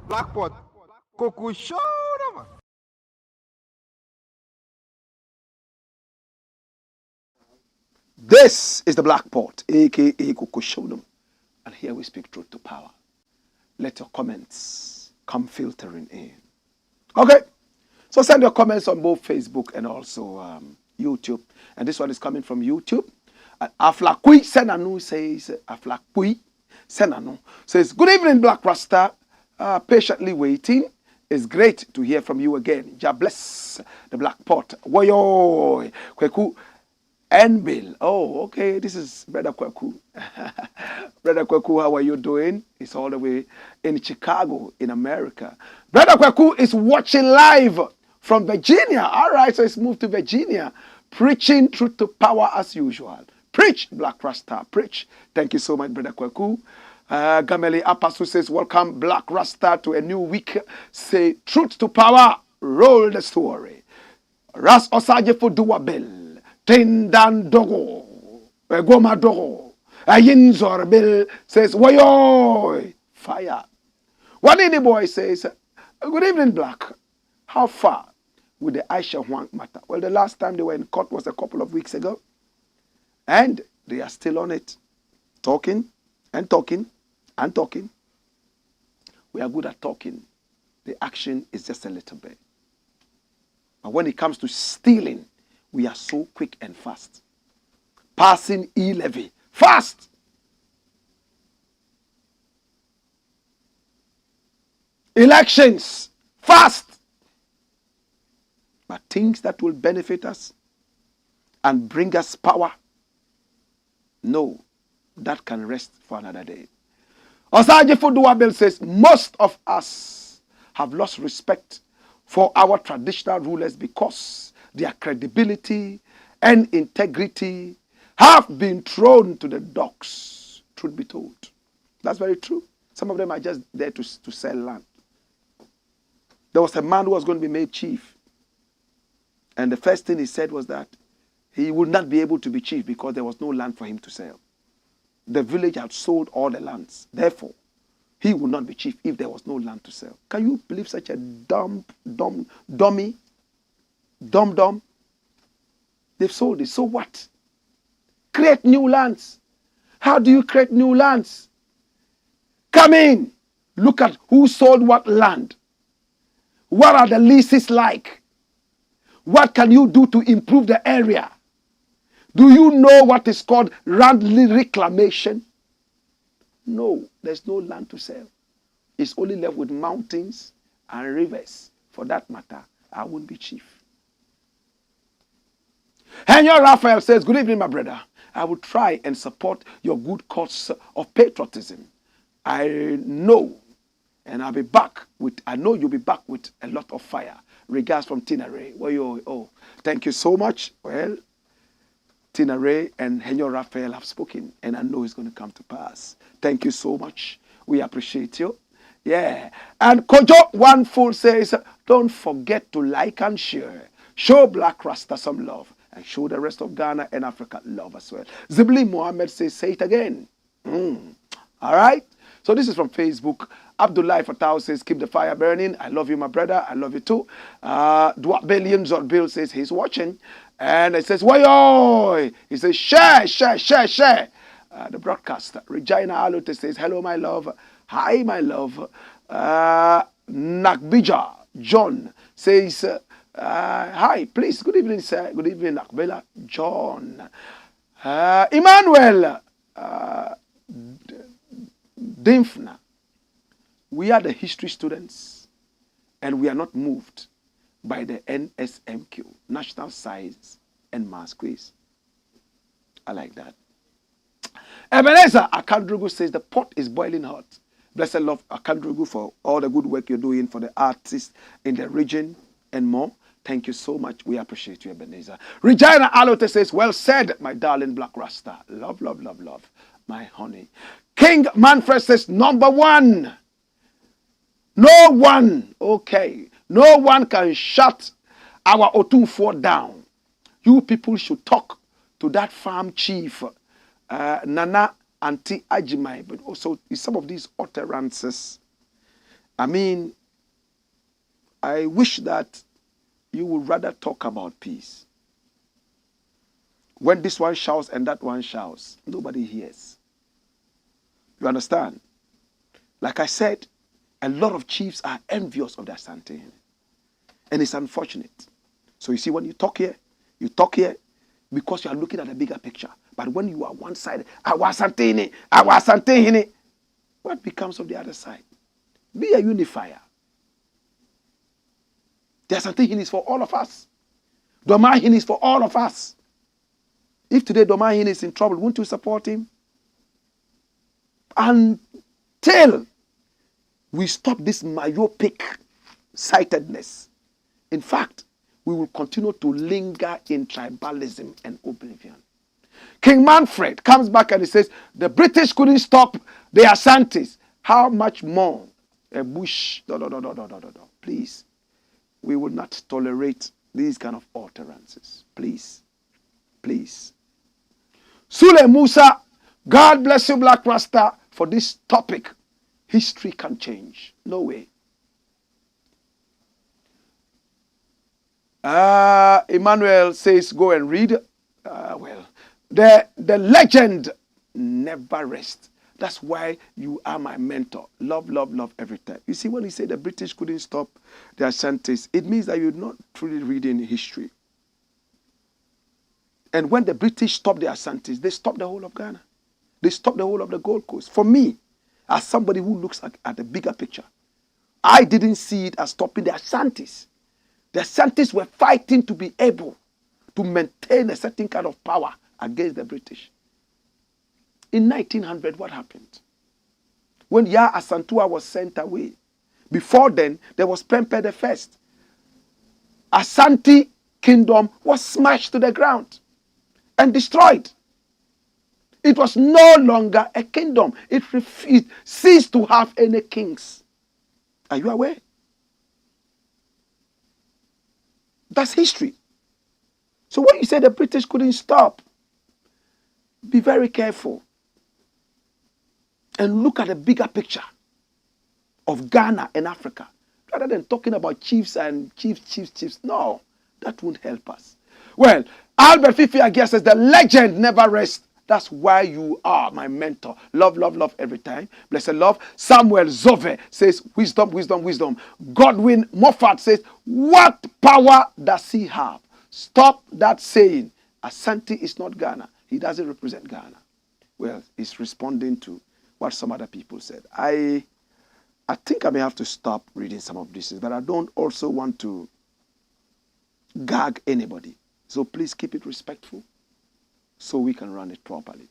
Blakk pot. Koku show them. This is the Black Pot, aka Kokoshonomo. And here we speak truth to power. Let your comments come filtering in. Okay? So send your comments on both Facebook and also YouTube. And this one is coming from YouTube. Aflakui Senanu says, Aflakui Senanu says, good evening, Black Rasta. Patiently waiting. It's great to hear from you again. Ja bless the Black Pot. Woyo, Kweku Enbil. Oh, okay. This is Brother Kweku. Brother Kweku, how are you doing? It's all the way in Chicago, in America. Brother Kweku is watching live from Virginia. All right, so it's moved to Virginia. Preaching truth to power as usual. Preach, Black Rasta. Preach. Thank you so much, Brother Kweku. Gameli Apasu says, welcome, Black Rasta, to a new week. Say, truth to power. Roll the story. Ras Osaje Fuduwa Bell. Tindan Dogo. Goma Dogo. Ayinzor Bill says, Wayo. Fire. One in the boy says, good evening, Black. How far with the Aisha Huang matter? Well, the last time they were in court was a couple of weeks ago. And they are still on it. Talking and talking and talking. We are good at talking. The action is just a little bit. But when it comes to stealing, we are so quick and fast. Passing e-levy. Fast! Elections. Fast! But things that will benefit us and bring us power, no, that can rest for another day. Osaje Fuduwabel says, most of us have lost respect for our traditional rulers because their credibility and integrity have been thrown to the dogs, truth be told. That's very true. Some of them are just there to sell land. There was a man who was going to be made chief. And the first thing he said was that he would not be able to be chief because there was no land for him to sell. The village had sold all the lands. Therefore, he would not be chief if there was no land to sell. Can you believe such a dummy? Dumb? They've sold it. So what? Create new lands. How do you create new lands? Come in. Look at who sold what land. What are the leases like? What can you do to improve the area? Do you know what is called land reclamation? No, there's no land to sell. It's only left with mountains and rivers. For that matter, I won't be chief. Henyo Raphael says, good evening, my brother. I will try and support your good cause of patriotism. I know, and I'll be back with, I know you'll be back with a lot of fire. Regards from Tina Ray. Oh, thank you so much. Well, Tina Ray and Henyo Raphael have spoken, and I know it's going to come to pass. Thank you so much. We appreciate you. Yeah. And Kojo One Fool says, don't forget to like and share. Show Black Rasta some love. And show the rest of Ghana and Africa love as well. Zibli Mohammed says, say it again. All right. So this is from Facebook. Abdullah Fatah says, keep the fire burning. I love you, my brother. I love you too. Dwat Billion Bill says he's watching. And it says, why? He says, share, share, share, share. The broadcaster. Regina Alote says, hello, my love. Hi, my love. Nakbija John says, hi, please. Good evening, sir. Good evening, Nakbela John. Emmanuel Dimfna. We are the history students, and we are not moved by the NSMQ, National Science and Maths Quiz. I like that. Ebenezer Akandrugu says the pot is boiling hot. Blessed love Akandrugu for all the good work you're doing for the artists in the region and more. Thank you so much. We appreciate you, Ebenezer. Regina Alote says, well said, my darling Black Rasta. Love, love, love, love, my honey. King Manfred says, number one. No one, okay, no one can shut our Otunfo down. You people should talk to that farm chief, Nana Auntie Ajimai, but also some of these utterances. I mean, I wish that you would rather talk about peace. When this one shouts and that one shouts, nobody hears. You understand? Like I said, a lot of chiefs are envious of the Asantehene. And it's unfortunate. So you see, when you talk here because you are looking at a bigger picture. But when you are one side, our Asantehene, what becomes of the other side? Be a unifier. The Asantehene is for all of us. Domahene is for all of us. If today Domahene is in trouble, won't you support him? Until we stop this myopic sightedness. In fact, we will continue to linger in tribalism and oblivion. King Manfred comes back and he says, the British couldn't stop the Asantes. How much more a bush? No. Please, we will not tolerate these kind of utterances. Please, please. Sule Musa, God bless you, Black Rasta, for this topic. History can change. No way. Emmanuel says, go and read. The legend never rests. That's why you are my mentor. Love, love, love every time. You see, when he said the British couldn't stop the Asantes, it means that you're not truly reading history. And when the British stopped the Asantes, they stopped the whole of Ghana. They stopped the whole of the Gold Coast. For me, as somebody who looks at the bigger picture, I didn't see it as stopping the Asantes. The Asantes were fighting to be able to maintain a certain kind of power against the British. In 1900, what happened? When Ya Asantua was sent away, before then, there was Prempeh the First. Asante kingdom was smashed to the ground and destroyed. It was no longer a kingdom. It ceased to have any kings. Are you aware? That's history. So when you say the British couldn't stop, be very careful and look at the bigger picture of Ghana and Africa rather than talking about chiefs and chiefs. No, that won't help us. Well, Albert Fifi Agia says the legend never rests. That's why you are my mentor. Love, love, love every time. Blessed love. Samuel Zove says, wisdom, wisdom, wisdom. Godwin Moffat says, what power does he have? Stop that saying. Asante is not Ghana. He doesn't represent Ghana. Well, he's responding to what some other people said. I think I may have to stop reading some of this, but I don't also want to gag anybody. So please keep it respectful so we can run it properly.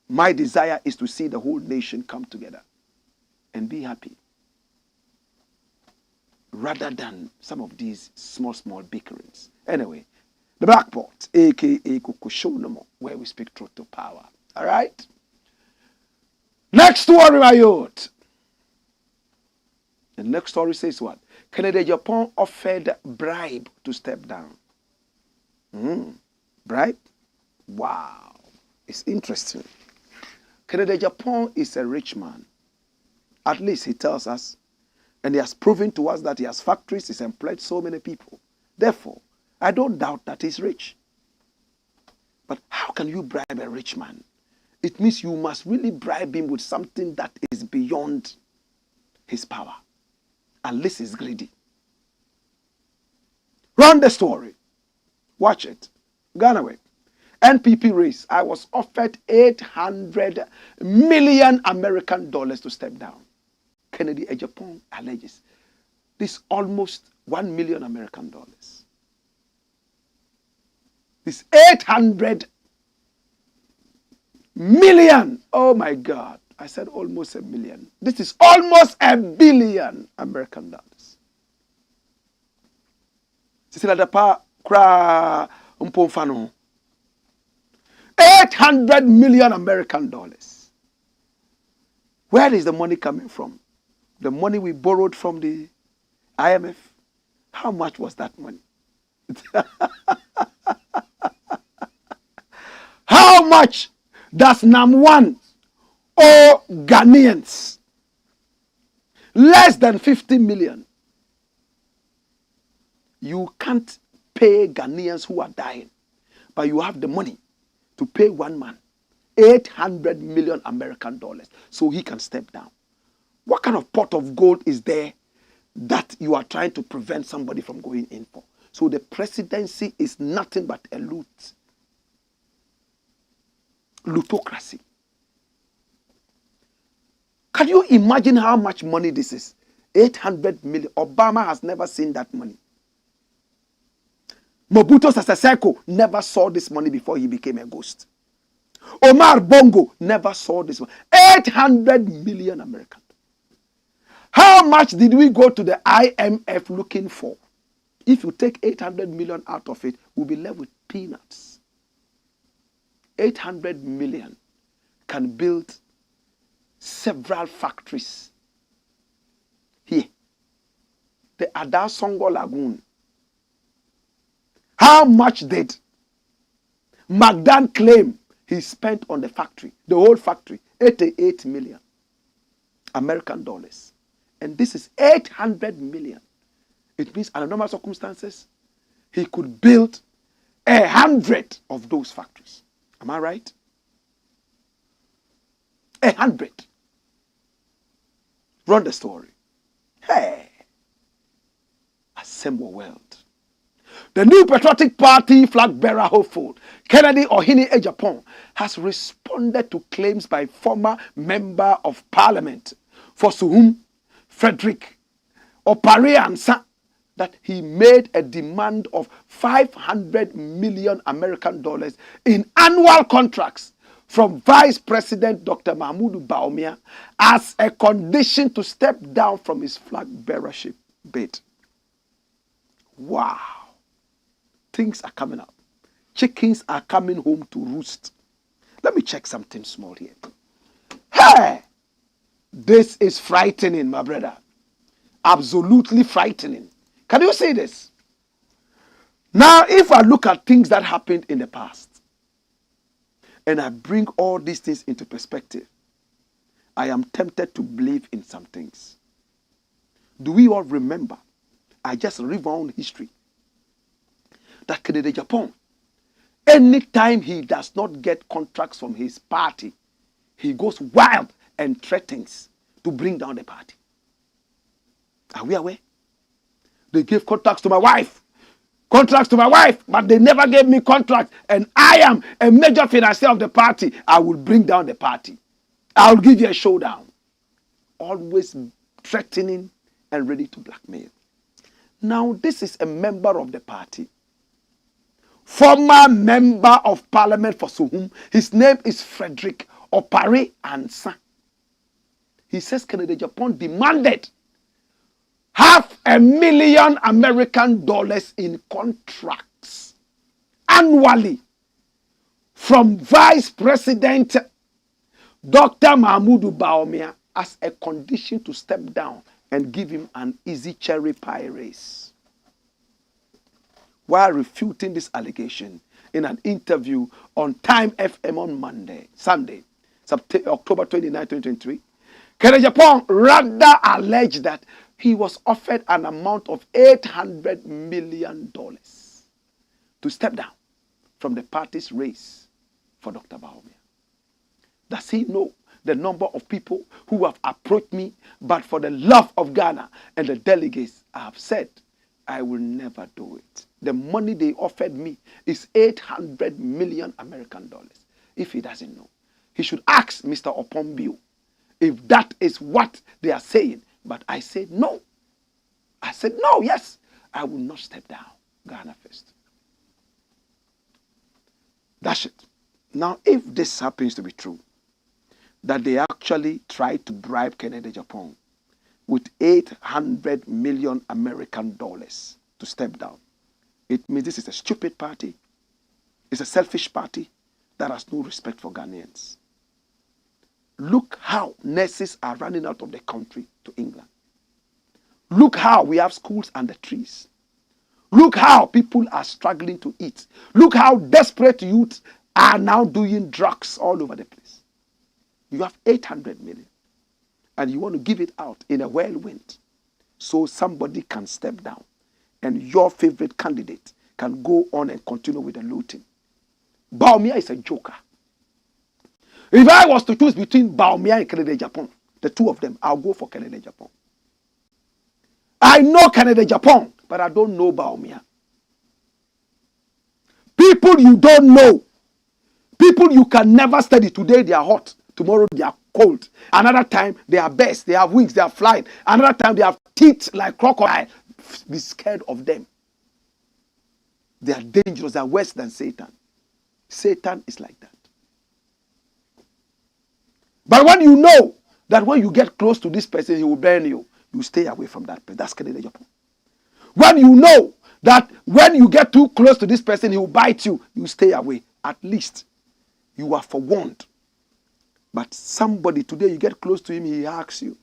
My desire is to see the whole nation come together and be happy, rather than some of these small bickerings. Anyway, the Blackport, a.k.a. Kukushonomo, where we speak truth to power. All right? Next warrior youth. The next story says what? Kennedy Agyapong offered bribe to step down. Bribe? Wow. It's interesting. Kennedy Agyapong is a rich man. At least he tells us. And he has proven to us that he has factories, he's employed so many people. Therefore, I don't doubt that he's rich. But how can you bribe a rich man? It means you must really bribe him with something that is beyond his power. Unless he's greedy. Run the story. Watch it. Ghana. NPP race. I was offered 800 million American dollars to step down. Kennedy Agyapong alleges this almost 1 million American dollars. This 800 million. Oh my God. I said almost a million. This is almost a billion American dollars. $800 million American dollars. Where is the money coming from? The money we borrowed from the IMF. How much was that money? How much does NAM1 owe Ghanaians? Less than 50 million. You can't pay Ghanaians who are dying, but you have the money to pay one man 800 million American dollars so he can step down. What kind of pot of gold is there that you are trying to prevent somebody from going in for? So the presidency is nothing but a lootocracy. Can you imagine how much money this is? 800 million. Obama has never seen that money. Mobutu Sese Seko never saw this money before he became a ghost. Omar Bongo never saw this money. 800 million American. How much did we go to the IMF looking for? If you take 800 million out of it, we'll be left with peanuts. 800 million can build several factories. Here, the Adasongo Lagoon. How much did Magdan claim he spent on the factory, the whole factory? 88 million American dollars. And this is 800 million. It means under normal circumstances, he could build 100 of those factories. Am I right? 100. Run the story. Hey. Assemble world. The new Patriotic Party flag bearer hopeful, Kennedy Agyapong, has responded to claims by former Member of Parliament for Suhum, Frederick Opariansa, that he made a demand of 500 million American dollars in annual contracts from Vice President Dr. Mahmoud Bawumia as a condition to step down from his flag bearership bid. Wow. Things are coming up. Chickens are coming home to roost. Let me check something small here. Hey! This is frightening, my brother. Absolutely frightening. Can you see this? Now, if I look at things that happened in the past, and I bring all these things into perspective, I am tempted to believe in some things. Do we all remember? I just rewound history. That Kennedy Agyapong, anytime he does not get contracts from his party, he goes wild and threatens to bring down the party. Are we aware? They gave contracts to my wife. Contracts to my wife, but they never gave me contracts. And I am a major financier of the party. I will bring down the party. I will give you a showdown. Always threatening and ready to blackmail. Now, this is a member of the party. Former Member of Parliament for Suhum. His name is Frederick Opariansa. He says Kennedy Agyapong demanded $500,000 American dollars in contracts annually from Vice President Dr. Mahmoud Bawumia as a condition to step down and give him an easy cherry pie race. While refuting this allegation in an interview on Time FM on Sunday, October 29, 2023, AGYAPONG rather alleged that he was offered an amount of $800 million to step down from the party's race for Dr. Bawumia. Does he know the number of people who have approached me, but for the love of Ghana and the delegates, I have said, I will never do it. The money they offered me is 800 million American dollars. If he doesn't know, he should ask Mr. Opombio if that is what they are saying. But I said no. I said no, yes, I will not step down. Ghana first. That's it. Now, if this happens to be true, that they actually tried to bribe AGYAPONG with 800 million American dollars to step down, it means this is a stupid party. It's a selfish party that has no respect for Ghanaians. Look how nurses are running out of the country to England. Look how we have schools under trees. Look how people are struggling to eat. Look how desperate youths are now doing drugs all over the place. You have 800 million and you want to give it out in a whirlwind so somebody can step down and your favorite candidate can go on and continue with the looting. Bawumia is a joker. If I was to choose between Bawumia and AGYAPONG, the two of them, I'll go for AGYAPONG. I know AGYAPONG, but I don't know Bawumia. People you don't know, people you can never study. Today they are hot, tomorrow they are cold. Another time they are best, they have wings, they are flying. Another time they have teeth like crocodile. Be scared of them. They are dangerous, they are worse than Satan. Satan is like that. But when you know that when you get close to this person, he will burn you, you stay away from that person. That's AGYAPONG. When you know that when you get too close to this person, he will bite you, you stay away. At least you are forewarned. But somebody today, you get close to him, he hugs you.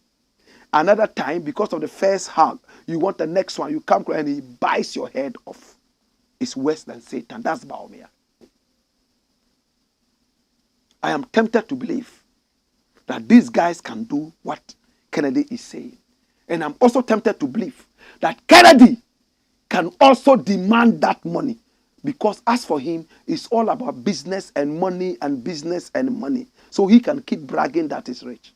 Another time, because of the first hug, you want the next one, you come close and he bites your head off. It's worse than Satan. That's Bawumia. I am tempted to believe that these guys can do what Kennedy is saying. And I'm also tempted to believe that Kennedy can also demand that money. Because as for him, it's all about business and money and business and money. So he can keep bragging that he's rich.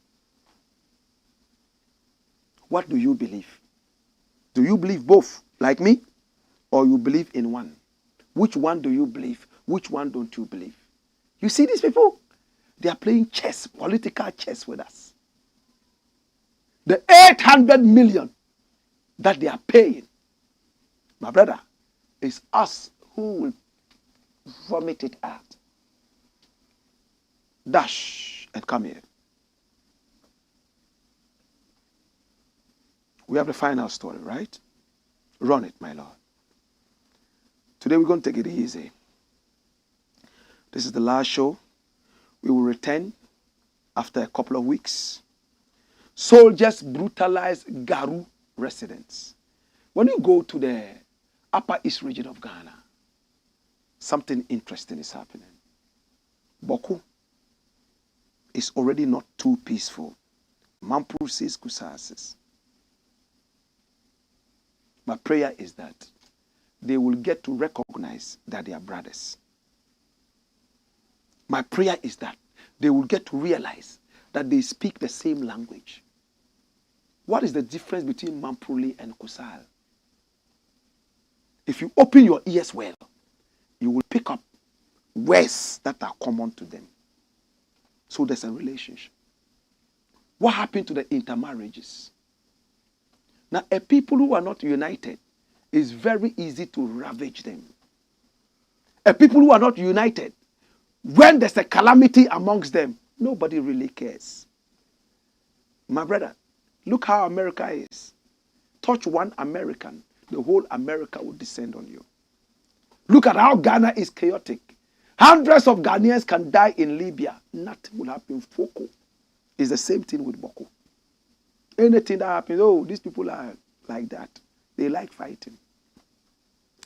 What do you believe? Do you believe both, like me? Or you believe in one? Which one do you believe? Which one don't you believe? You see these people? They are playing chess, political chess with us. The 800 million that they are paying, my brother, is us who will vomit it out. Dash and come here. We have the final story, right? Run it, my Lord. Today we're going to take it easy. This is the last show. We will return after a couple of weeks. Soldiers brutalize GARU residents. When you go to the Upper East region of Ghana, something interesting is happening. Boku is already not too peaceful. Mampru says, Kusa says. My prayer is that they will get to recognize that they are brothers. My prayer is that they will get to realize that they speak the same language. What is the difference between Mampruli and Kusal? If you open your ears well, you will pick up words that are common to them. So there's a relationship. What happened to the intermarriages? Now, a people who are not united, it's very easy to ravage them. A people who are not united, when there's a calamity amongst them, nobody really cares. My brother, look how America is. Touch one American, the whole America will descend on you. Look at how Ghana is chaotic. Hundreds of Ghanaians can die in Libya. Nothing will happen. Foko is the same thing with Boko. Anything that happens, oh, these people are like that. They like fighting.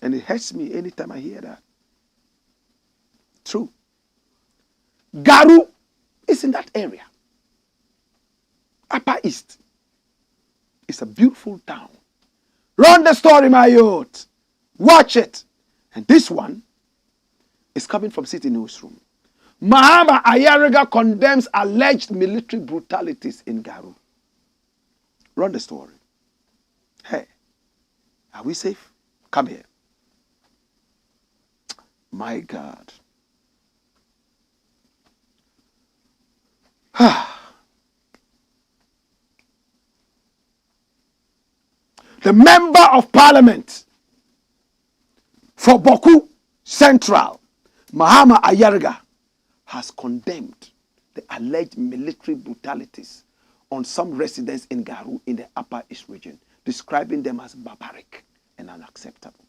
And it hurts me anytime I hear that. True. GARU is in that area. Upper East. It's a beautiful town. Run the story, my youth. Watch it. And this one is coming from City Newsroom. Mahama Ayariga condemns alleged military brutalities in GARU. Run the story. Hey, are we safe? Come here. My God. The member of parliament for Boku Central, Mahama Ayariga, has condemned the alleged military brutalities on some residents in GARU in the Upper East region, describing them as barbaric and unacceptable.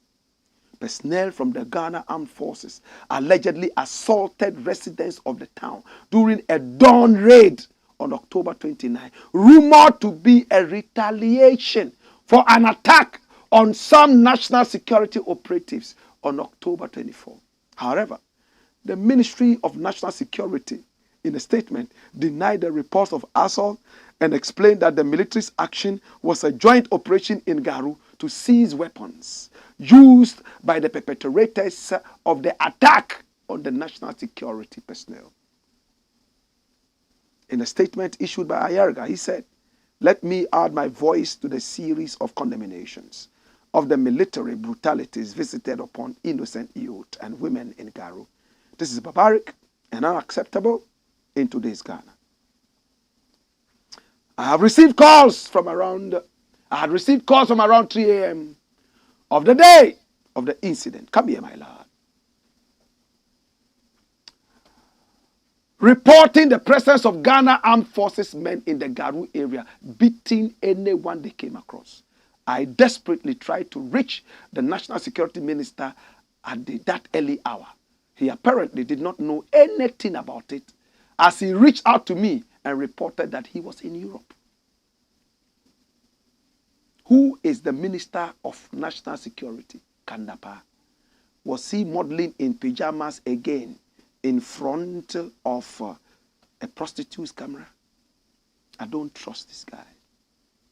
Personnel from the Ghana Armed Forces allegedly assaulted residents of the town during a dawn raid on October 29, rumored to be a retaliation for an attack on some national security operatives on October 24. However, the Ministry of National Security, in a statement, denied the reports of assault and explained that the military's action was a joint operation in GARU to seize weapons used by the perpetrators of the attack on the national security personnel. In a statement issued by Ayariga, he said, "Let me add my voice to the series of condemnations of the military brutalities visited upon innocent youth and women in GARU. This is barbaric and unacceptable in today's Ghana. I had received calls from around 3 a.m. of the day of the incident." Come here, my lord. "Reporting the presence of Ghana Armed Forces men in the GARU area, beating anyone they came across. I desperately tried to reach the National Security Minister at that early hour. He apparently did not know anything about it, as he reached out to me and reported that he was in Europe." Who is the Minister of National Security? Kandapa. Was he modeling in pajamas again in front of a prostitute's camera? I don't trust this guy.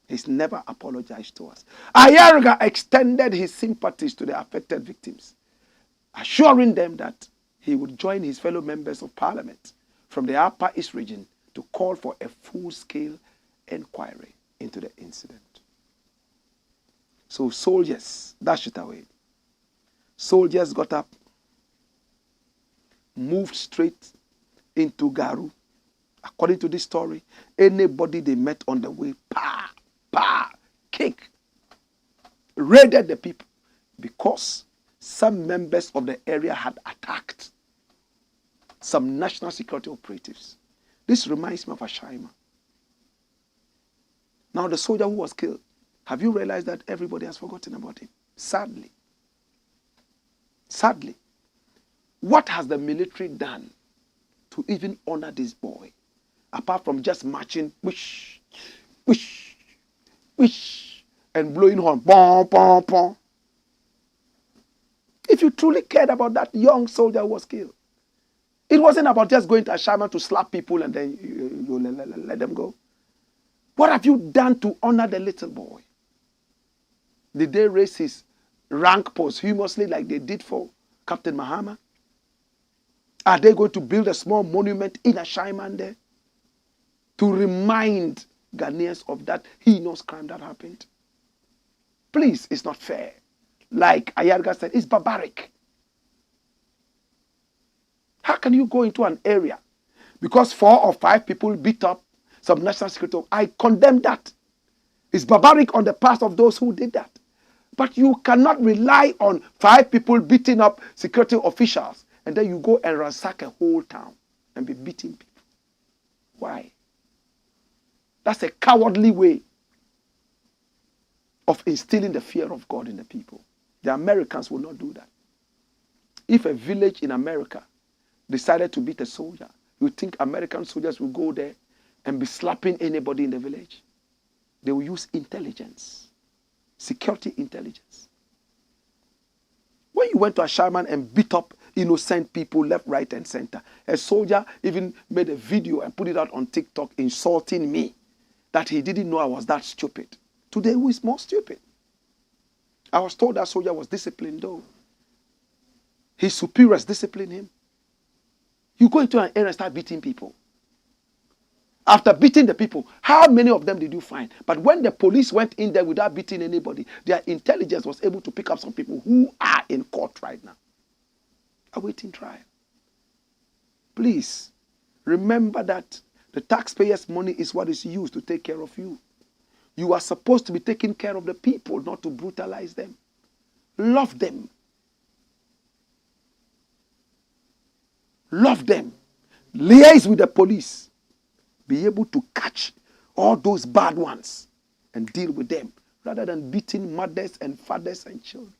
He's never apologized to us. Ayariga extended his sympathies to the affected victims, assuring them that he would join his fellow members of parliament from the Upper East region to call for a full-scale inquiry into the incident. So soldiers dashed it away. Soldiers got up, moved straight into GARU. According to this story, anybody they met on the way, kick, raided the people, because some members of the area had attacked some national security operatives. This reminds me of Ashaima. Now the soldier who was killed, have you realized that everybody has forgotten about him? Sadly. Sadly. What has the military done to even honor this boy? Apart from just marching, wish, wish, wish, and blowing horn, pom, pom, pom. If you truly cared about that young soldier who was killed, it wasn't about just going to Ashama to slap people and then you let them go. What have you done to honor the little boy? Did they raise his rank posthumously like they did for Captain Mahama? Are they going to build a small monument in Ashaiman there to remind Ghanaians of that heinous crime that happened? Please, it's not fair. Like Ayariga said, it's barbaric. How can you go into an area because 4 or 5 people beat up some national security? I condemn that. It's barbaric on the part of those who did that. But you cannot rely on 5 people beating up security officials and then you go and ransack a whole town and be beating people. Why? That's a cowardly way of instilling the fear of God in the people. The Americans will not do that. If a village in America decided to beat a soldier, you think American soldiers will go there and be slapping anybody in the village? They will use intelligence, security intelligence. When you went to a shaman and beat up innocent people left, right, and center, a soldier even made a video and put it out on TikTok insulting me that he didn't know I was that stupid. Today, who is more stupid? I was told that soldier was disciplined though. His superiors disciplined him. You go into an area and start beating people. After beating the people, how many of them did you find? But when the police went in there without beating anybody, their intelligence was able to pick up some people who are in court right now, awaiting trial. Please, remember that the taxpayers' money is what is used to take care of you. You are supposed to be taking care of the people, not to brutalize them. Love them. Love them. Liaise with the police. Be able to catch all those bad ones and deal with them rather than beating mothers and fathers and children.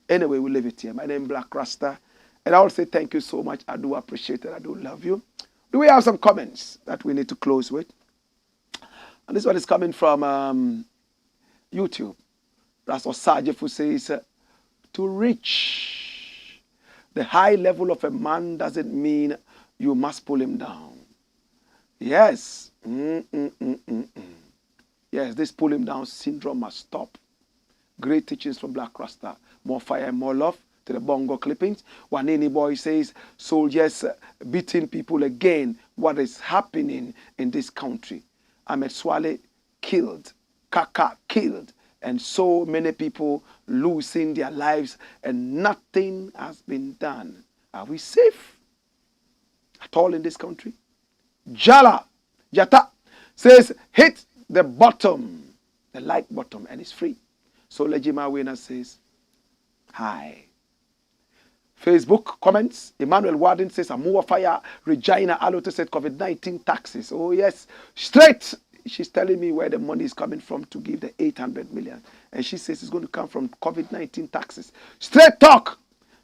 Anyway, we'll leave it here. My name is Blakk RASTA. And I will say thank you so much. I do appreciate it. I do love you. Do we have some comments that we need to close with? And this one is coming from YouTube. That's Osajefu says, to reach the high level of a man doesn't mean you must pull him down. Yes. Yes, this pull him down syndrome must stop. Great teachings from Blakk RASTA. More fire and more love to the bongo clippings. Wanini boy says, soldiers beating people again. What is happening in this country? Ahmed Swale killed. Kaka killed. And so many people losing their lives and nothing has been done. Are we safe at all in this country? Jata says, hit the bottom, the like bottom, and it's free. So Lejima Wena says, hi. Facebook comments, Emmanuel Warden says, Amua Fire, Regina Alote said, COVID-19 taxes. Oh yes, straight. She's telling me where the money is coming from to give the 800 million. And she says it's going to come from COVID-19 taxes. Straight talk.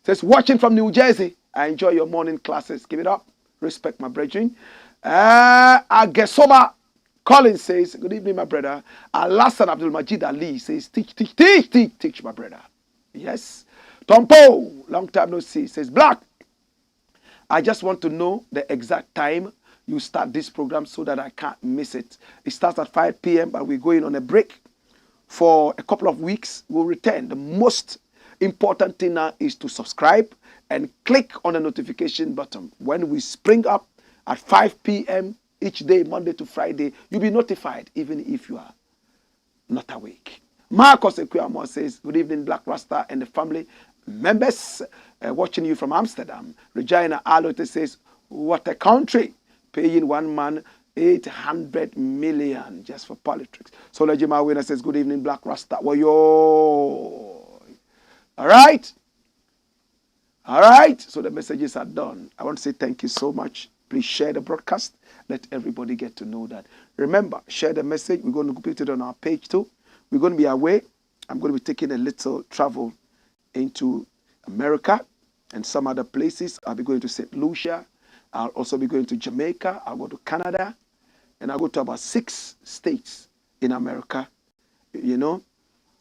Says, watching from New Jersey. I enjoy your morning classes. Give it up. Respect my brethren. Agesoba Collins says, good evening, my brother. Alasan Abdul Majid Ali says, teach, my brother. Yes. Tompo, long time no see, says, Blakk, I just want to know the exact time you start this program so that I can't miss it. It starts at 5 p.m., but we're going on a break for a couple of weeks. We'll return. The most important thing now is to subscribe and click on the notification button. When we spring up at 5 p.m. each day, Monday to Friday, you'll be notified even if you are not awake. Marcos Ekwamo says, good evening, Blakk RASTA and the family members watching you from Amsterdam. Regina Alote says, what a country, paying one man 800 million just for politics. So Lejima Wena says, good evening, Blakk RASTA. Well, yo. All right. All right. So the messages are done. I want to say thank you so much. Please share the broadcast. Let everybody get to know that. Remember, share the message. We're going to put it on our page too. We're going to be away. I'm going to be taking a little travel into America and some other places. I'll be going to St. Lucia. I'll also be going to Jamaica. I'll go to Canada. And I'll go to about 6 states in America, you know,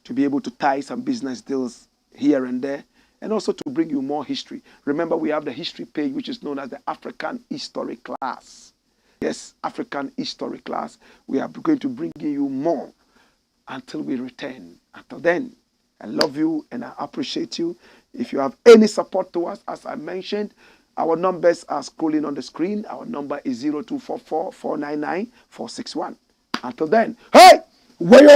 to be able to tie some business deals here and there. And also to bring you more history. Remember, we have the history page, which is known as the African History Class. Yes, African History Class. We are going to bring you more until we return. Until then, I love you and I appreciate you. If you have any support to us, as I mentioned, our numbers are scrolling on the screen. Our number is 0244 499 461. Until then, hey! Wayo!